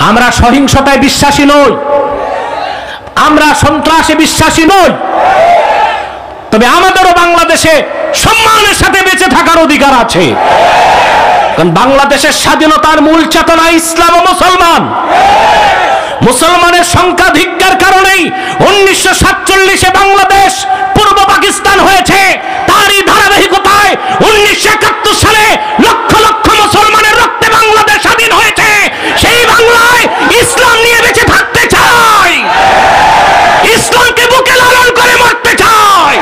আমরা সহিংসতায় বিশ্বাসী নই, আমরা সন্ত্রাসে বিশ্বাসী নই, তবে আমাদেরও বাংলাদেশে সম্মানের সাথে বেঁচে থাকার অধিকার আছে। কারণ বাংলাদেশের স্বাধীনতার মূল চেতনা ইসলাম ও মুসলমান। মুসলমানের সংখ্যাধিক্যের কারণেই 1947-এ বাংলাদেশ পূর্ব পাকিস্তান হয়েছে। তারই ধারাবাহিকতায় 1971 সালে লক্ষ লক্ষ মুসলমানের রক্তে বাংলাদেশ স্বাধীন হয়েছে। সেই বাংলায় ইসলাম নিয়ে বেঁচে থাকতে চাই, ইসলামকে বুকে লালন করে মরতে চাই।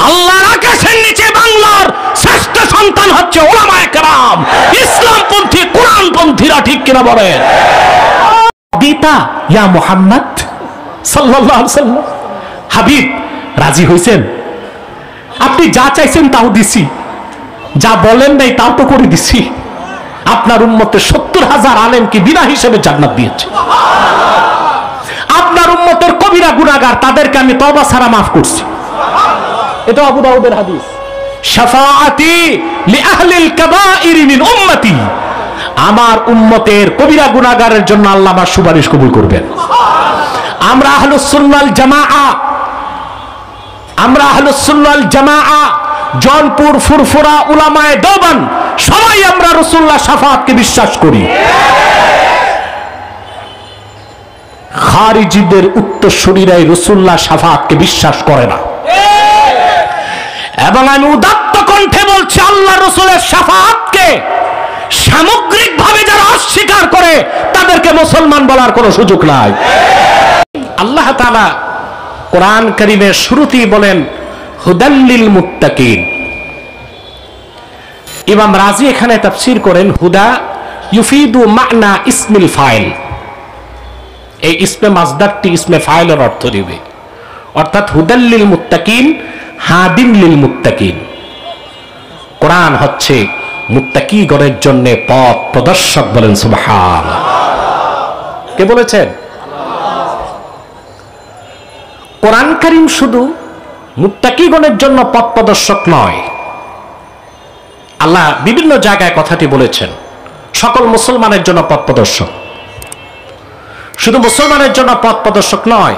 আল্লাহর আকাশের নিচে বাংলার শ্রেষ্ঠ সন্তান হচ্ছে উলামায়ে কেরাম, ইসলামপন্থী কোরআনপন্থীরা। ঠিক কিনা বলেন? গীতা ইয়া মুহাম্মদ সাল্লাল্লাহু আলাইহি ওয়াসাল্লাম, হাবিব রাজি হইছেন? আপনি যা চাইছেন তাও দিছি, যা বলেন নাই তাও তো করে দিছি। আপনার উম্মতের 70,000 আলেমকে বিনা হিসেবে জান্নাত দিয়েছে। আপনার উম্মতের কবিরা গুনাহগার তাদেরকে আমি তওবা ছাড়া মাফ করছি। এটা আবু দাউদের হাদিস। শাফাআতি লিআহলিল কাবাইরি মিন উম্মতি, আমার উম্মতের কবিরা গুনাহগারের জন্য আল্লাহ আমার সুপারিশ কবুল করবেন। আমরা আহলুস সুন্নাহ ওয়াল জামাআ, আমরা আহলুস সুন্নাহ ওয়াল জামাআ, জনপুর, ফুরফুরা, উলামায়ে দেওবন্দ সবাই আমরা রাসূলুল্লাহ শাফাআতকে বিশ্বাস করি। খারিজিদের উত্তরসূরিরাই রাসূলুল্লাহ শাফাআতকে বিশ্বাস করে না। এবং আমি উদাত্ত কণ্ঠে বলছি, আল্লাহ রাসূলের শাফাআতকে সামগ্রিকভাবে যারা অস্বীকার করে তাদেরকে মুসলমান বলার কোনো সুযোগ নাই। আল্লাহ তাআলা কোরআন কারীমের শুরুতেই বলেন হুদাল্লিল মুত্তাকিন। ইমাম রাজি এখানে তাফসীর করেন হুদা ইউফিদু মা'না ইসমিল ফাইল। এই ইসমে মাসদারটি ইসমে ফাইলের অর্থ দিবে, অর্থাৎ হুদাল্লিল মুত্তাকিন, হাদিন লিল মুত্তাকিন। কোরআন হচ্ছে মুত্তাকিগণের জন্য পথ প্রদর্শক। বলেন সুবহানাল্লাহ। কে বলেছেন? কোরআন কারীম শুধু মুত্তাকিগণের জন্য পথ প্রদর্শক নয়, আল্লাহ বিভিন্ন জায়গায় কথাটি বলেছেন সকল মুসলমানের জন্য পথ প্রদর্শক। শুধু মুসলমানের জন্য পথ প্রদর্শক নয়,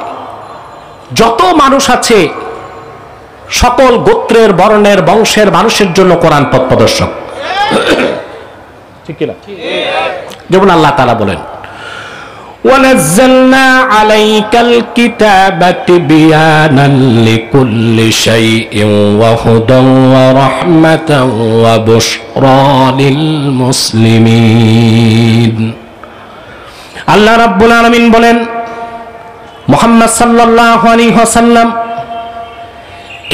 যত মানুষ আছে সকল গোত্রের, বর্ণের, বংশের মানুষের জন্য কোরআন পথ প্রদর্শক। ঠিক কি না? যেমন আল্লাহ তাআলা বলেন وَنَزَّلْنَا عَلَيْكَ الْكِتَابَ تِبْيَانًا لِكُلِّ شَيْءٍ وَهُدًى وَرَحْمَةً وَبُشْرَى لِلْمُسْلِمِينَ। আল্লাহ রাব্বুল আলামিন বলেন মুহাম্মদ সাল্লাল্লাহু আলাইহি ওয়াসাল্লাম,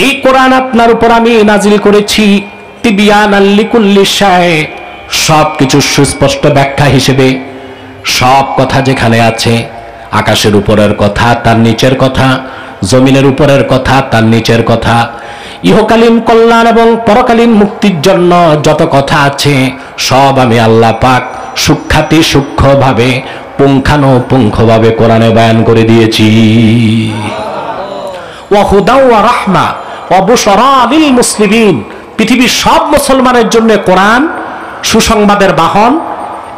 এই কোরআন আপনার উপর আমি নাজিল করেছি তিবিয়ানাল লিকুল্লি শাই, সব কিছু সুস্পষ্ট ব্যাখ্যা হিসেবে। সব কথা যেখানে আছে, আকাশের উপরের কথা, তার নিচের কথা, জমিনের উপরের কথা, তার নিচের কথা, ইহকালীন কল্যাণ এবং পরকালীন মুক্তির জন্য যত কথা আছে সব আমি আল্লাহ পাক সূক্ষ্মাতি সূক্ষ্মভাবে, পুঙ্খানুপুঙ্খভাবে কোরআনে বয়ান করে দিয়েছি। ওয়া হুদা ওয়া রাহমা ওয়া বুশরা লিল মুসলিমিন, পৃথিবীর সব মুসলমানের জন্য কোরআন সুসংবাদের বাহন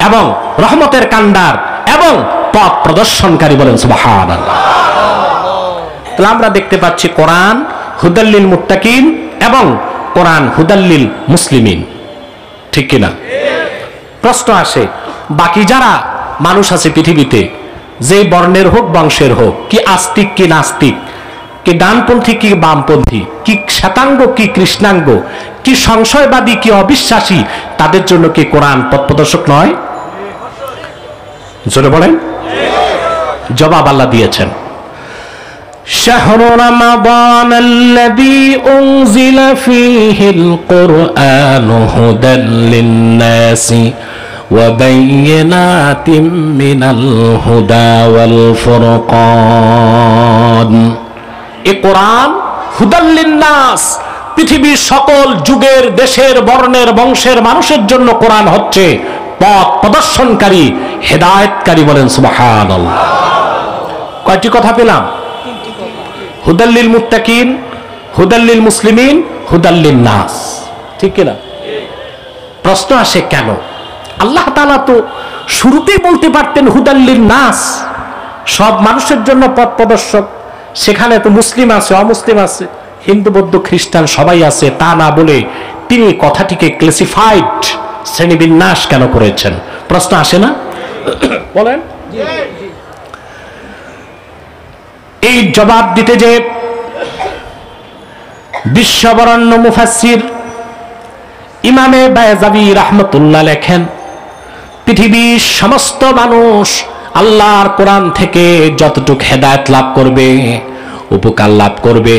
এবং রহমতের কান্ডার এবং পথ প্রদর্শনকারী। বলেন সুবহানাল্লাহ। তাহলে আমরা দেখতে পাচ্ছি কোরআন হুদাল্লিল মুত্তাকিন এবং কোরআন হুদাল্লিল মুসলিমিন। ঠিক কিনা? প্রশ্ন আসে, বাকি যারা মানুষ আছে পৃথিবীতে, যে বর্ণের হোক, বংশের হোক, কি আস্তিক কি নাস্তিক, কি ডানপন্থী কি বামপন্থী, কি শ্বেতাঙ্গ কি কৃষ্ণাঙ্গ, কি সংশয়বাদী কি অবিশ্বাসী, তাদের জন্য কি কোরআন পথ প্রদর্শক নয়? জোরে বলেন। জবাব আল্লাহ দিয়েছেন, শাহরু রমাদানাল্লাযী উনজিলা ফীহিল কুরআনু হুদাল লিন-নাসি ওয়া বায়্যিনাতিম মিনাল হুদা ওয়াল ফুরকান। এই কোরআন হুদাল লিন-নাস, পৃথিবীর সকল যুগের, দেশের, বর্ণের, বংশের মানুষের জন্য কোরআন হচ্ছে পথ প্রদর্শনকারী, হেদায়েতকারী। বলেন সুবহানাল্লাহ। কয়টি কথা পেলাম? হুদাল্লিল মুত্তাকিন, হুদাল্লিল মুসলিমিন, হুদাল্লিন নাস। ঠিক কিনা? প্রশ্ন আসে কেন? আল্লাহ তাআলা তো শুরুতেই বলতে পারতেন হুদাল্লিন নাস, সব মানুষের জন্য পথ প্রদর্শক। সেখানে তো মুসলিম আছে, অমুসলিম আছে, হিন্দু বৌদ্ধ খ্রিস্টান সবাই আছে। তা না বলে তিনি কথাটিকে ক্লাসিফাইড, শ্রেণীবিন্যাস কেন করেছেন? প্রশ্ন আসে না? বলেন। এই জবাব দিতে যে বিশ্ববরণ্য মুফাসসির ইমামে বায়জাবি রাহমাতুল্লাহ লেখেন, পৃথিবীর সমস্ত মানুষ আল্লাহর কোরআন থেকে যতটুকু হেদায়েত লাভ করবে, উপকার লাভ করবে,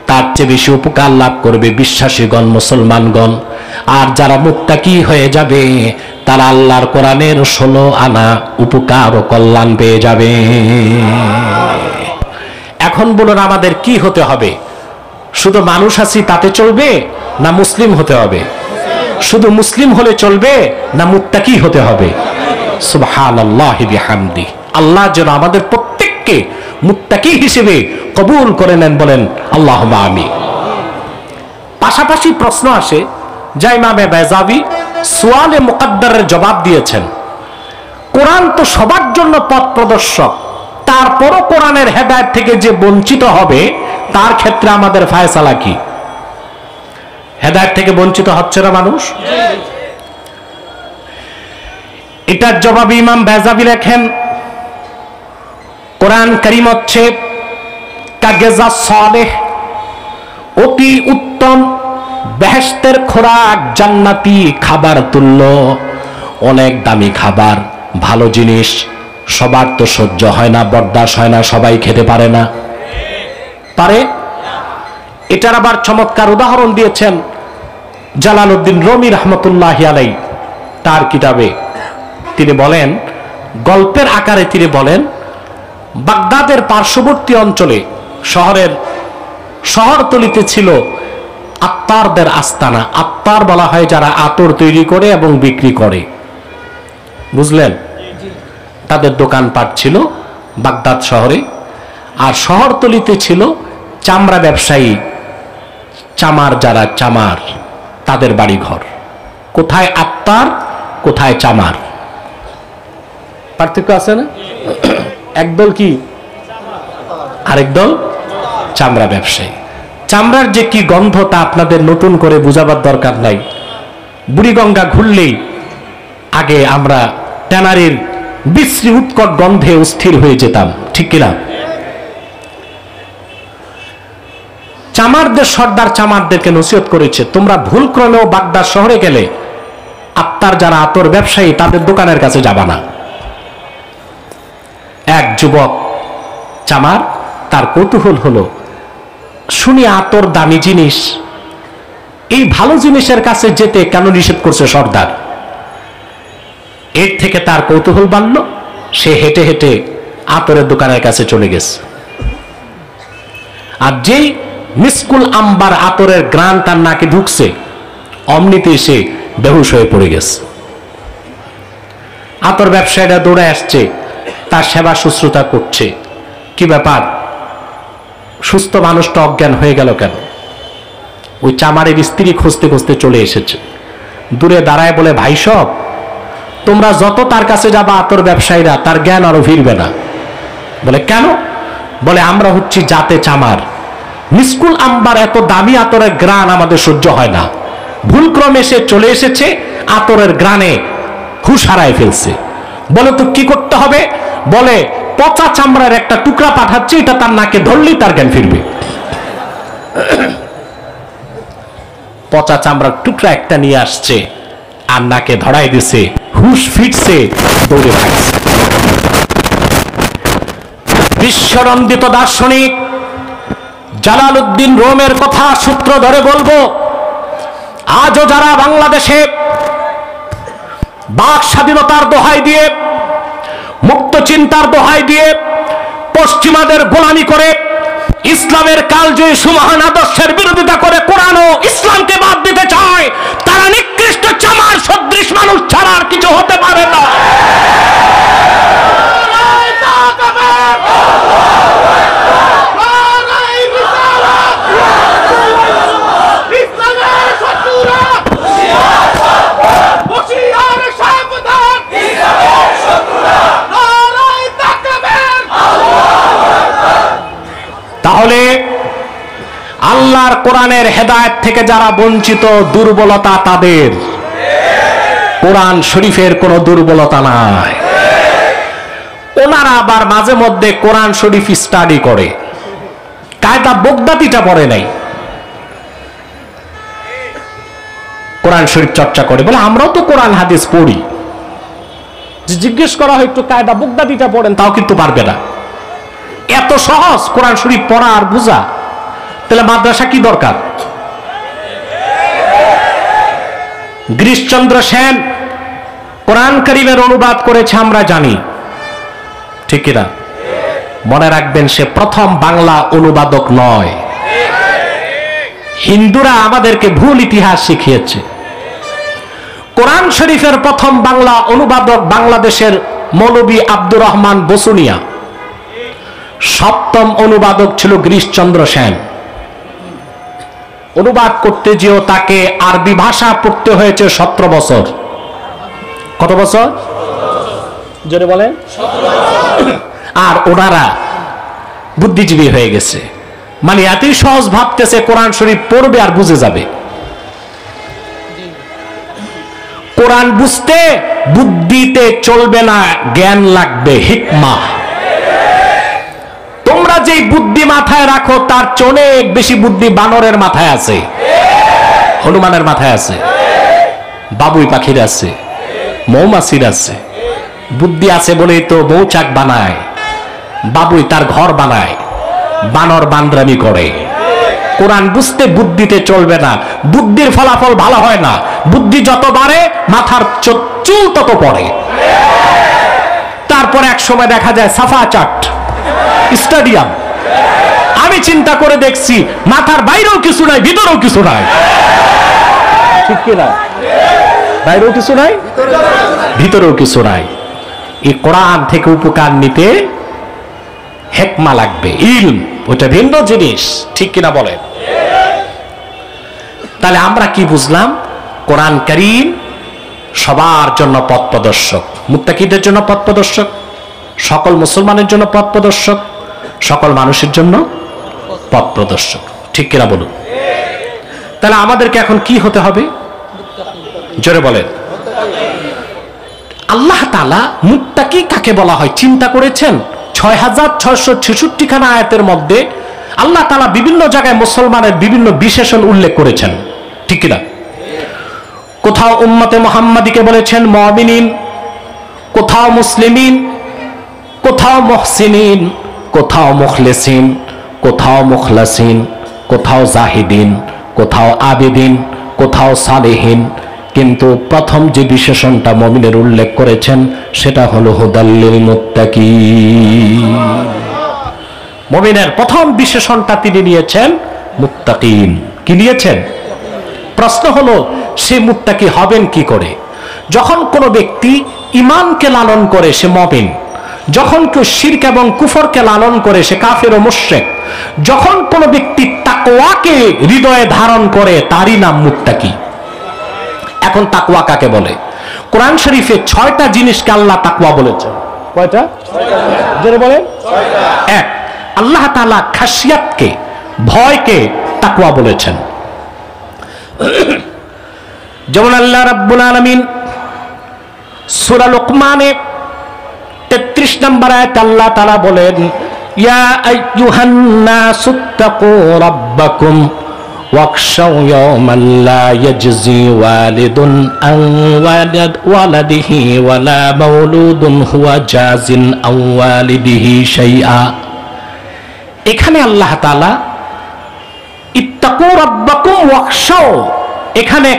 তার চেয়ে বেশি উপকার লাভ করবে বিশ্বাসীগণ, মুসলমানগণ। আর যারা মুত্তাকি হয়ে যাবে তারা আল্লাহর কোরআনের 16 আনা উপকার ও কল্যাণ পেয়ে যাবে। এখন বলুন আমাদের কি হতে হবে? শুধু মানুষ আছি তাতে চলবে, না মুসলিম হতে হবে? শুধু মুসলিম হলে চলবে, না মুত্তাকি হতে হবে? সুবহানাল্লাহি বিহামদি। আল্লাহ যেন আমাদের প্রত্যেককে মুত্তাকি হিসেবে কবুল করে নেন, বলেন আল্লাহুম্মা আমিন। পাশাপাশি প্রশ্ন আসে, যা ইমামে বায়জাবি সুয়ালে মুকদ্দারের জবাব দিয়েছেন, কোরআন তো সবার জন্য পথ প্রদর্শক, তারপরও কোরআনের হেদায়েত থেকে যে বঞ্চিত হবে তার ক্ষেত্রে আমাদের ফায়সালা কি? হেদায়েত থেকে বঞ্চিত হচ্ছে না মানুষ? এটার জবাবে ইমাম বায়জাবি লেখেন, কোরআন কারীম হচ্ছে কাগজা সালেহ, অতি উত্তম বেহেশতের খোরাক, জান্নাতি খাবার তুল্য, অনেক দামি খাবার, ভালো জিনিস। সবার তো সহ্য হয় না, বরদাস্ত হয় না, সবাই খেতে পারে না, পারে? এটার আবার চমৎকার উদাহরণ দিয়েছেন জালালউদ্দিন রুমি রাহমাতুল্লাহি আলাইহি তার কিতাবে। তিনি বলেন, গল্পের আকারে তিনি বলেন, বাগদাদের পার্শ্ববর্তী অঞ্চলে শহরতলিতে ছিল আত্তারদের আস্তানা। আত্তার বলা হয় যারা আতর তৈরি করে এবং বিক্রি করে, বুঝলেন? তাদের দোকানপাট ছিল বাগদাদ শহরে। আর শহরতলিতে ছিল চামড়া ব্যবসায়ী, চামার যারা চামার, তাদের বাড়িঘর। কোথায় আত্তার, কোথায় চামার, পার্থক্য আছে না? একদল কি, আরেকদল চামড়া ব্যবসায়ী। চামড়ার যে কি গন্ধ তা আপনাদের নতুন করে বুঝাবার দরকার নাই। বুড়িগঙ্গা ঘুরলেই আগে আমরা ট্যানারির বিশ্রী উৎকট গন্ধে অস্থির হয়ে যেতাম, ঠিক কিনা? চামারদের সর্দার চামারদেরকে নসিহত করেছে, তোমরা ভুল ক্রমেও বাগদাদ শহরে গেলে আত্মার যারা আতর ব্যবসায়ী তাদের দোকানের কাছে যাবা না। এক যুবক চামার, তার কৌতূহল হলো, শুনি আতর দামি জিনিস, এই ভালো জিনিসের কাছে যেতে কেন নিষেধ করছে সর্দার? এর থেকে তার কৌতূহল বাড়ল, সে হেঁটে হেঁটে আতরের দোকানের কাছে চলে গেছে। আর যেই মিসকুল আম্বার আতরের গ্রান তার নাকে ঢুকছে, অমনিতে সে বেহুশ হয়ে পড়ে গেছে। আতর ব্যবসায়ীরা দৌড়ে আসছে, তার সেবা শুশ্রূষা করছে। কি ব্যাপার, সুস্থ মানুষটা অজ্ঞান হয়ে গেল কেন? ওই চামারের স্ত্রী খুঁজতে খুঁজতে চলে এসেছে, দূরে দাঁড়ায় বলে, ভাই সব, তোমরা যত তার কাছে যাবা আতর ব্যবসায়ীরা, তার জ্ঞান আরো ফিরবে না। বলে কেন? বলে আমরা হচ্ছি জাতে চামার, মিসকুল আম্বার এত দামি আতরের গ্রান আমাদের সহ্য হয় না। ভুলক্রমে সে চলে এসেছে, আতরের গ্রানে হুঁশ হারায় ফেলছে। বলে তো কি করতে হবে? বলে পচা চামড়ার একটা টুকরা পাঠাচ্ছে, এটা তার নাকে ধরলেই তার জ্ঞান ফিরবে। পচা চামড়ার টুকরা একটা নিয়ে আসছে, আর নাকে ধরাই দিছে, হুঁশ ফিরছে, দৌড়ে ভাগছে। বিশ্বনন্দিত দার্শনিক জালালউদ্দিন রুমের কথা সূত্র ধরে বলবো, আজও যারা বাংলাদেশে বাক স্বাধীনতার দোহাই দিয়ে, মুক্ত চিন্তার দোহাই দিয়ে পশ্চিমাদের গোলামি করে, ইসলামের কালজয়ী সুমহান আদর্শের বিরোধিতা করে কোরআন ও ইসলামকে বাদ দিতে চায়, তারা নিকৃষ্ট চামার সদৃশ মানুষ ছাড়া আর কিছু হতে পারে না। আল্লাহর কোরআনের হেদায়েত থেকে যারা বঞ্চিত, দুর্বলতা তাদের। কোরআন শরীফের কোনো দুর্বলতা নাই। ওনারা আবার মাঝে মধ্যে কোরআন শরীফ স্টাডি করে, কায়দা বগদাতিটা পড়ে নাই, কোরআন শরীফ চর্চা করে। বলে আমরাও তো কোরআন হাদিস পড়ি। জিজ্ঞেস করা হয় একটু কায়দা বগদাতিটা পড়েন, তাও কিন্তু পারবে না। এত সহজ কোরআন শরীফ পড়া আর বুঝা, তাহলে মাদ্রাসা কি দরকার? গিরিশচন্দ্র সেন কোরআন কারীমের অনুবাদ করেছে, আমরা জানি, ঠিক কিনা? মনে রাখবেন, সে প্রথম বাংলা অনুবাদক নয়। হিন্দুরা আমাদেরকে ভুল ইতিহাস শিখিয়েছে। কোরআন শরীফের প্রথম বাংলা অনুবাদক বাংলাদেশের মৌলভী আব্দুর রহমান বসুনিয়া। সপ্তম অনুবাদক ছিল গিরিশচন্দ্র সেন। অনুবাদ করতে যেও তাকে আরবি ভাষা পড়তে হয়েছে 17 বছর। কত বছর? জোরে বলেন। আর ওনারা বুদ্ধিজীবী হয়ে গেছে, মানে এতই সহজ ভাবতেছে কোরআন শরীফ পড়বে আর বুঝে যাবে। কোরআন বুঝতে বুদ্ধিতে চলবে না, জ্ঞান লাগবে, হিকমা। তোমরা যেই বুদ্ধি মাথায় রাখো তার চেয়ে অনেক বেশি বুদ্ধি বানরের মাথায় আছে, হনুমানের মাথায় আছে, বাবুই পাখির আছে, মৌমাছির আছে। বুদ্ধি আছে বলেই তো মৌচাক বানায়, বাবুই তার ঘর বানায়, বানর বান্দ্রামি করে। কোরআন বুঝতে বুদ্ধিতে চলবে না, বুদ্ধির ফলাফল ভালো হয় না। বুদ্ধি যত বাড়ে মাথার চুল তত পড়ে। তারপর এক সময় দেখা যায় সাফা চাট স্টেডিয়াম। আমি চিন্তা করে দেখছি মাথার বাইরেও কিছু নাই, ভিতরেও কিছু নাই, ঠিক কিনা? বাইরেও কিছু নাই, ভিতরেও কিছু নাই। এই কোরআন থেকে উপকার নিতে হিকমা লাগবে, ইলম, ওটা ভিন্ন জিনিস, ঠিক কিনা বলেন? তাহলে আমরা কি বুঝলাম? কোরআন কারীম সবার জন্য পথ প্রদর্শক, মুত্তাকিদের জন্য পথ প্রদর্শক, সকল মুসলমানের জন্য পথ প্রদর্শক, সকল মানুষের জন্য পথ প্রদর্শক, ঠিক কিনা বলুন? তাহলে আমাদেরকে এখন কি হতে হবে? জোরে বলেন। আল্লাহ তাআলা মুত্তাকি কাকে বলা হয় চিন্তা করেছেন? 6666 খানা আয়াতের মধ্যে আল্লাহ তাআলা বিভিন্ন জায়গায় মুসলমানের বিভিন্ন বিশেষণ উল্লেখ করেছেন, ঠিক কিনা? কোথাও উম্মতে মুহাম্মাদীকে বলেছেন মুমিনিন, কোথাও মুসলিমিন, কোথাও মুহসিনিন, কোথাও মুখলিসিন, কোথাও মুখলাসিন, কোথাও জাহিদিন, কোথাও আবিদিন, কোথাও সালেহিন। কিন্তু প্রথম যে বিশেষণটা মুমিনের উল্লেখ করেছেন সেটা হলো হুদাল্লিল মুত্তাকিন। মুমিনের প্রথম বিশেষণটা তিনি নিয়েছেন মুত্তাকিন। কি নিয়েছেন? প্রশ্ন হলো সে মুত্তাকি হবেন কি করে? যখন কোনো ব্যক্তি ঈমানকে লালন করে সে মুমিন, যখন কেউ শিরক এবং কুফরকে লালন করে সে কাফের ও মুশরিক, যখন কোনো ব্যক্তি তাকওয়াকে হৃদয়ে ধারণ করে তারই নাম মুত্তাকি। এখন তাকওয়া কাকে বলে? কোরআন শরীফে 6টা জিনিসকে আল্লাহ তাকওয়া বলেছেন। কয়টা? জোরে বলেন। 1, আল্লাহ তাআলা খাশিয়াতকে, ভয়কে তাকওয়া বলেছেন। যেমন আল্লাহ রাব্বুল আলামিন সূরা লুকমানে 33 নম্বর আয়াতে আল্লাহ তাআলা বলেন, ইয়া আইয়ুহান নাসুত্তাকু রাব্বাকুম ওয়াখশাউ ইয়াওমান লা ইয়াজজি ওয়ালিদুন আন ওয়ালাদিহি ওয়ালা মাওলুদুন হুয়া জাজিন আন ওয়ালিদিহি শাইআ। এখানে আল্লাহ তাআলা ইত্তাকু রাব্বাকুম ওয়াখশাউ, এখানে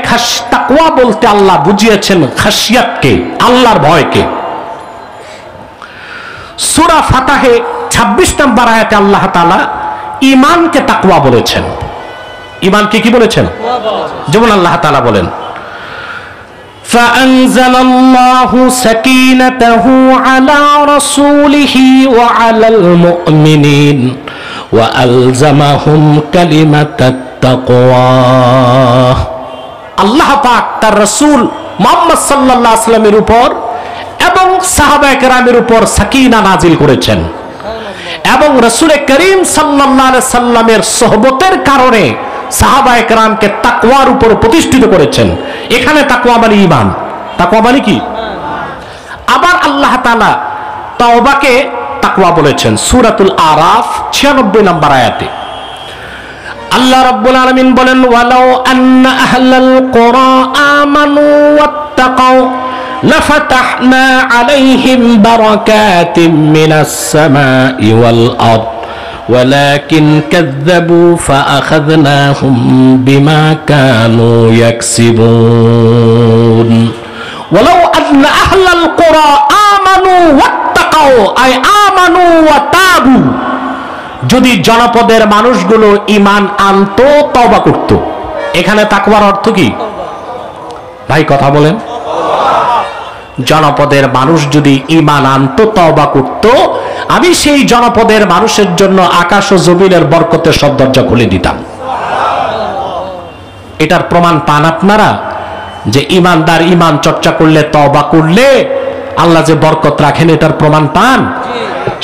তাকওয়া বলতে আল্লাহ বুঝিয়েছেন খাশিয়াতকে, আল্লাহর ভয়কে। সূরা ফাতাহে 26 নম্বর আয়াতে আল্লাহ তাআলা ঈমানকে তাকওয়া বলেছেন। ঈমানকে কি বলেছেন? যেমন আল্লাহ তাআলা বলেন, ফাআনজালাল্লাহু সাকিনাতাহু আলা রাসূলিহি ওয়া আলাল মুমিনিন ওয়া আলজামাহুম কালিমাতাত তাকওয়া। আল্লাহ পাক তার রাসূল মুহাম্মদ সাল্লাল্লাহু আলাইহি ওয়াসাল্লামের উপর এবং সাহাবায়ে কেরামের উপর সাকিনা নাজিল করেছেন এবং রাসূল করিম সাল্লাল্লাহু আলাইহি সাল্লামের সোহবতের কারণে সাহাবায়ে কেরামকে তাকওয়ার উপর প্রতিষ্ঠিত করেছেন। এখানে তাকওয়া মানে ঈমান। তাকওয়া মানে কি? আবার আল্লাহ তাআলা তাওবাকে তাকওয়া বলেছেন সূরাতুল আরাফ 96 নম্বর আয়াতে। আল্লাহ রাব্বুল আলামিন বলেন, ওয়ালাউ আন্না আহলাল কুরা আমানু ওয়াত্তাকাউ লাফাতাহনা আলাইহিম বারাকাতিম মিনাস সামাই ওয়াল আরদ ওয়ালাকিন কাযযাবু ফাআখাযনাহুম বিমা কানু ইয়াকসিবুন। ওয়ালাউ আন্না আহলাল কুরা আমানু ওয়াত্তাকাউ আই আমানু ওয়া তাবু, যদি জনপদের মানুষগুলো ঈমান আনতো, তওবা করত। এখানে তাকওয়ার অর্থ কি ভাই? কথা বলেন। জনপদের মানুষ যদি ঈমান আনতো, তওবা করত, আমি সেই জনপদের মানুষের জন্য আকাশ ও জমিনের বরকতের সব দরজা খুলে দিতাম। এটার প্রমাণ পান আপনারা যে ঈমানদার ঈমান চর্চা করলে, তওবা করলে আল্লাহ যে বরকত রাখেন, এটার প্রমাণ পান?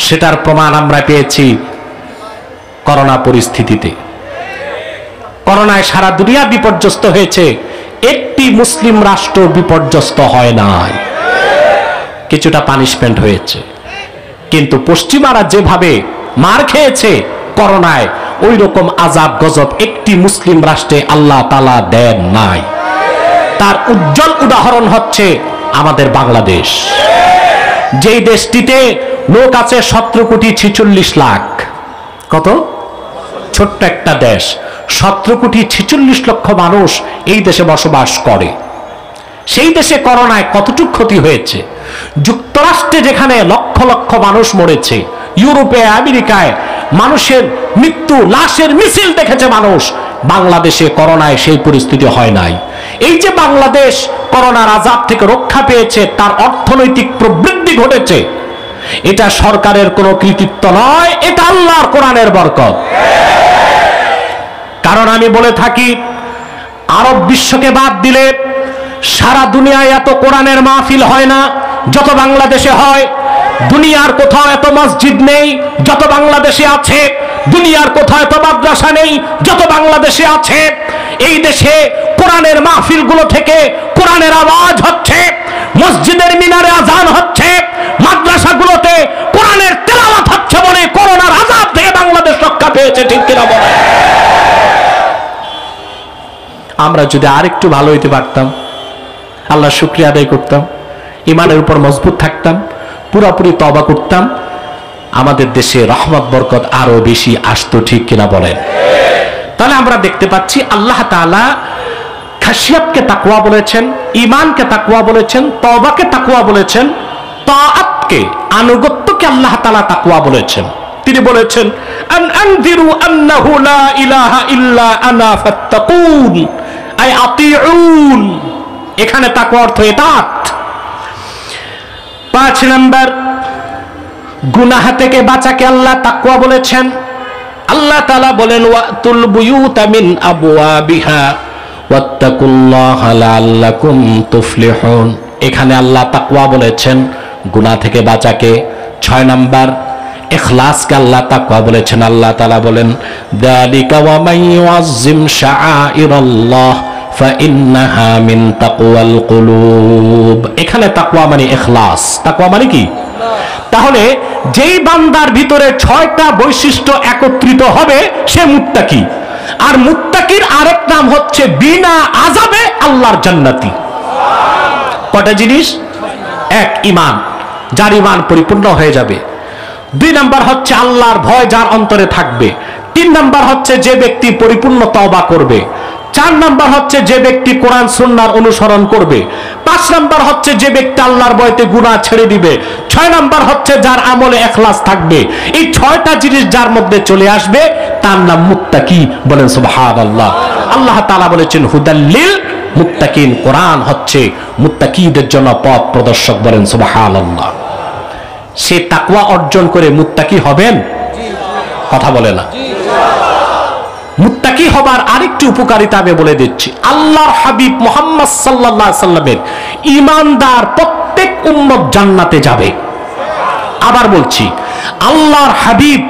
সেটার প্রমাণ আমরা পেয়েছি করোনা পরিস্থিতিতে। করোনায় সারা দুনিয়া বিপর্যস্ত হয়েছে, একটি মুসলিম রাষ্ট্র বিপর্যস্ত হয় নাই। কিছুটা পানিশমেন্ট হয়েছে, কিন্তু পশ্চিমারা যেভাবে মার খেয়েছে করোনায়, ওই রকম আযাব গজব একটি মুসলিম রাষ্ট্রে আল্লাহ তাআলা দেন নাই। তার উজ্জ্বল উদাহরণ হচ্ছে আমাদের বাংলাদেশ, যেই দেশটিতে লোক আছে 17,46,00,000। কত? ছোট্ট একটা দেশ, 17,46,00,000 মানুষ এই দেশে বসবাস করে। সেই দেশে করোনায় কতটুকু ক্ষতি হয়েছে। যুক্তরাষ্ট্রে যেখানে লক্ষ লক্ষ মানুষ মরেছে, ইউরোপে আমেরিকায় মানুষের মৃত্যু, লাশের মিছিল দেখেছে মানুষ, বাংলাদেশে করোনায় সেই পরিস্থিতি হয় নাই। এই যে বাংলাদেশ করোনার আযাব থেকে রক্ষা পেয়েছে, তার অর্থনৈতিক প্রবৃদ্ধি ঘটেছে, এটা সরকারের কোনো কৃতিত্ব নয়, এটা আল্লাহর কোরআনের বরকত। কারণ আমি বলে থাকি, আরব বিশ্বকে বাদ দিলে সারা দুনিয়ায় এত কোরআনের মাহফিল হয় না যত বাংলাদেশে হয়। দুনিয়ার কোথাও এত মসজিদ নেই যত বাংলাদেশে আছে। দুনিয়ার কোথাও এত মাদ্রাসা নেই যত বাংলাদেশে আছে। এই দেশে কোরআনের মাহফিলগুলো থেকে কোরআনের আওয়াজ হচ্ছে, মসজিদের মিনারে আজান হচ্ছে, মাদ্রাসাগুলোতে কোরআনের তেলাওয়াত হচ্ছে বলে করোনার আযাব থেকে বাংলাদেশ রক্ষা পেয়েছে। ঠিক কিনা বলেন? আমরা যদি আরেকটু ভালো হইতে পারতাম, আল্লাহ শুকরিয়া আদায় করতাম, ঈমানের উপর মজবুত থাকতাম, পুরোপুরি তওবা করতাম, আমাদের দেশে রহমত বরকত আরো বেশি আসতো। ঠিক কিনা বলেন? তাহলে আমরা দেখতে পাচ্ছি আল্লাহ তাআলা খাশিয়াতকে তাকওয়া বলেছেন, ঈমানকে তাকওয়া বলেছেন, তওবাকে তাকওয়া বলেছেন, তাআতকে আনুগত্যকে আল্লাহ তাআলা তাকওয়া বলেছেন। তিনি বলেছেন, আন আনযিরু আন্নাহু লা ইলাহা ইল্লা আনা ফাত্তাকুন আই আতিউন। এখানে তাকওয়া অর্থ ইতাআত। 5 নাম্বার, গুনাহ থেকে বাঁচাকে আল্লাহ তাকওয়া বলেছেন। আল্লাহ তাআলা বলেন, ওয়াতুল বুয়ুতা মিন আবওয়াবিহা ওয়াত্তাকুল্লাহা লাআল্লাকুম তুফলিহুন। এখানে আল্লাহ তাকওয়া বলেছেন গুনাহ থেকে বাঁচাকে। 6 নাম্বার, ইখলাসকে আল্লাহ তাকওয়া বলেছেন। আল্লাহ তাআলা বলেন, যালিকা ওয়া মান ইউআযযিম শাআইরাল্লাহ ফাইন্নাহা মিন তাকওয়াল কুলুব। এখানে তাকওয়া মানে ইখলাস। তাকওয়া মানে কি? তাহলে যেই বান্দার ভিতরে 6টা বৈশিষ্ট্য একত্রিত হবে সে মুত্তাকি। আর মুত্তাকির আরেক নাম হচ্ছে বিনা আযাবে আল্লাহর জান্নাতি। কয়টা জিনিস? 1, ঈমান, যার ঈমান পরিপূর্ণ হয়ে যাবে। 2 নাম্বার হচ্ছে আল্লাহর ভয় যার অন্তরে থাকবে। 3 নাম্বার হচ্ছে যে ব্যক্তি পরিপূর্ণ তওবা করবে। 4 নাম্বার হচ্ছে যে ব্যক্তি কোরআন সুন্নাহর অনুসরণ করবে। 5 নাম্বার হচ্ছে যে ব্যক্তি আল্লাহর ভয়তে গুনাহ ছেড়ে দিবে। 6 নাম্বার হচ্ছে যার আমলে ইখলাস থাকবে। এই 6টা জিনিস যার মধ্যে চলে আসবে তার নাম মুত্তাকি। বলেন সুবহানাল্লাহ। আল্লাহ তাআলা বলেছেন হুদাল্লিল মুত্তাকিন, কোরআন হচ্ছে মুত্তাকিদের জন্য পথ প্রদর্শক। বলেন সুবহানাল্লাহ। সে তাকওয়া অর্জন করে মুত্তাকি হবেন? কথা বলে না। মুত্তাকি হবার আরেকটি উপকারিতা আমি বলে দিচ্ছি। আল্লাহর হাবিব মুহাম্মদ সাল্লাল্লাহু আলাইহি সাল্লামের ঈমানদার প্রত্যেক উম্মত জান্নাতে যাবে। আবার বলছি, আল্লাহর হাবিব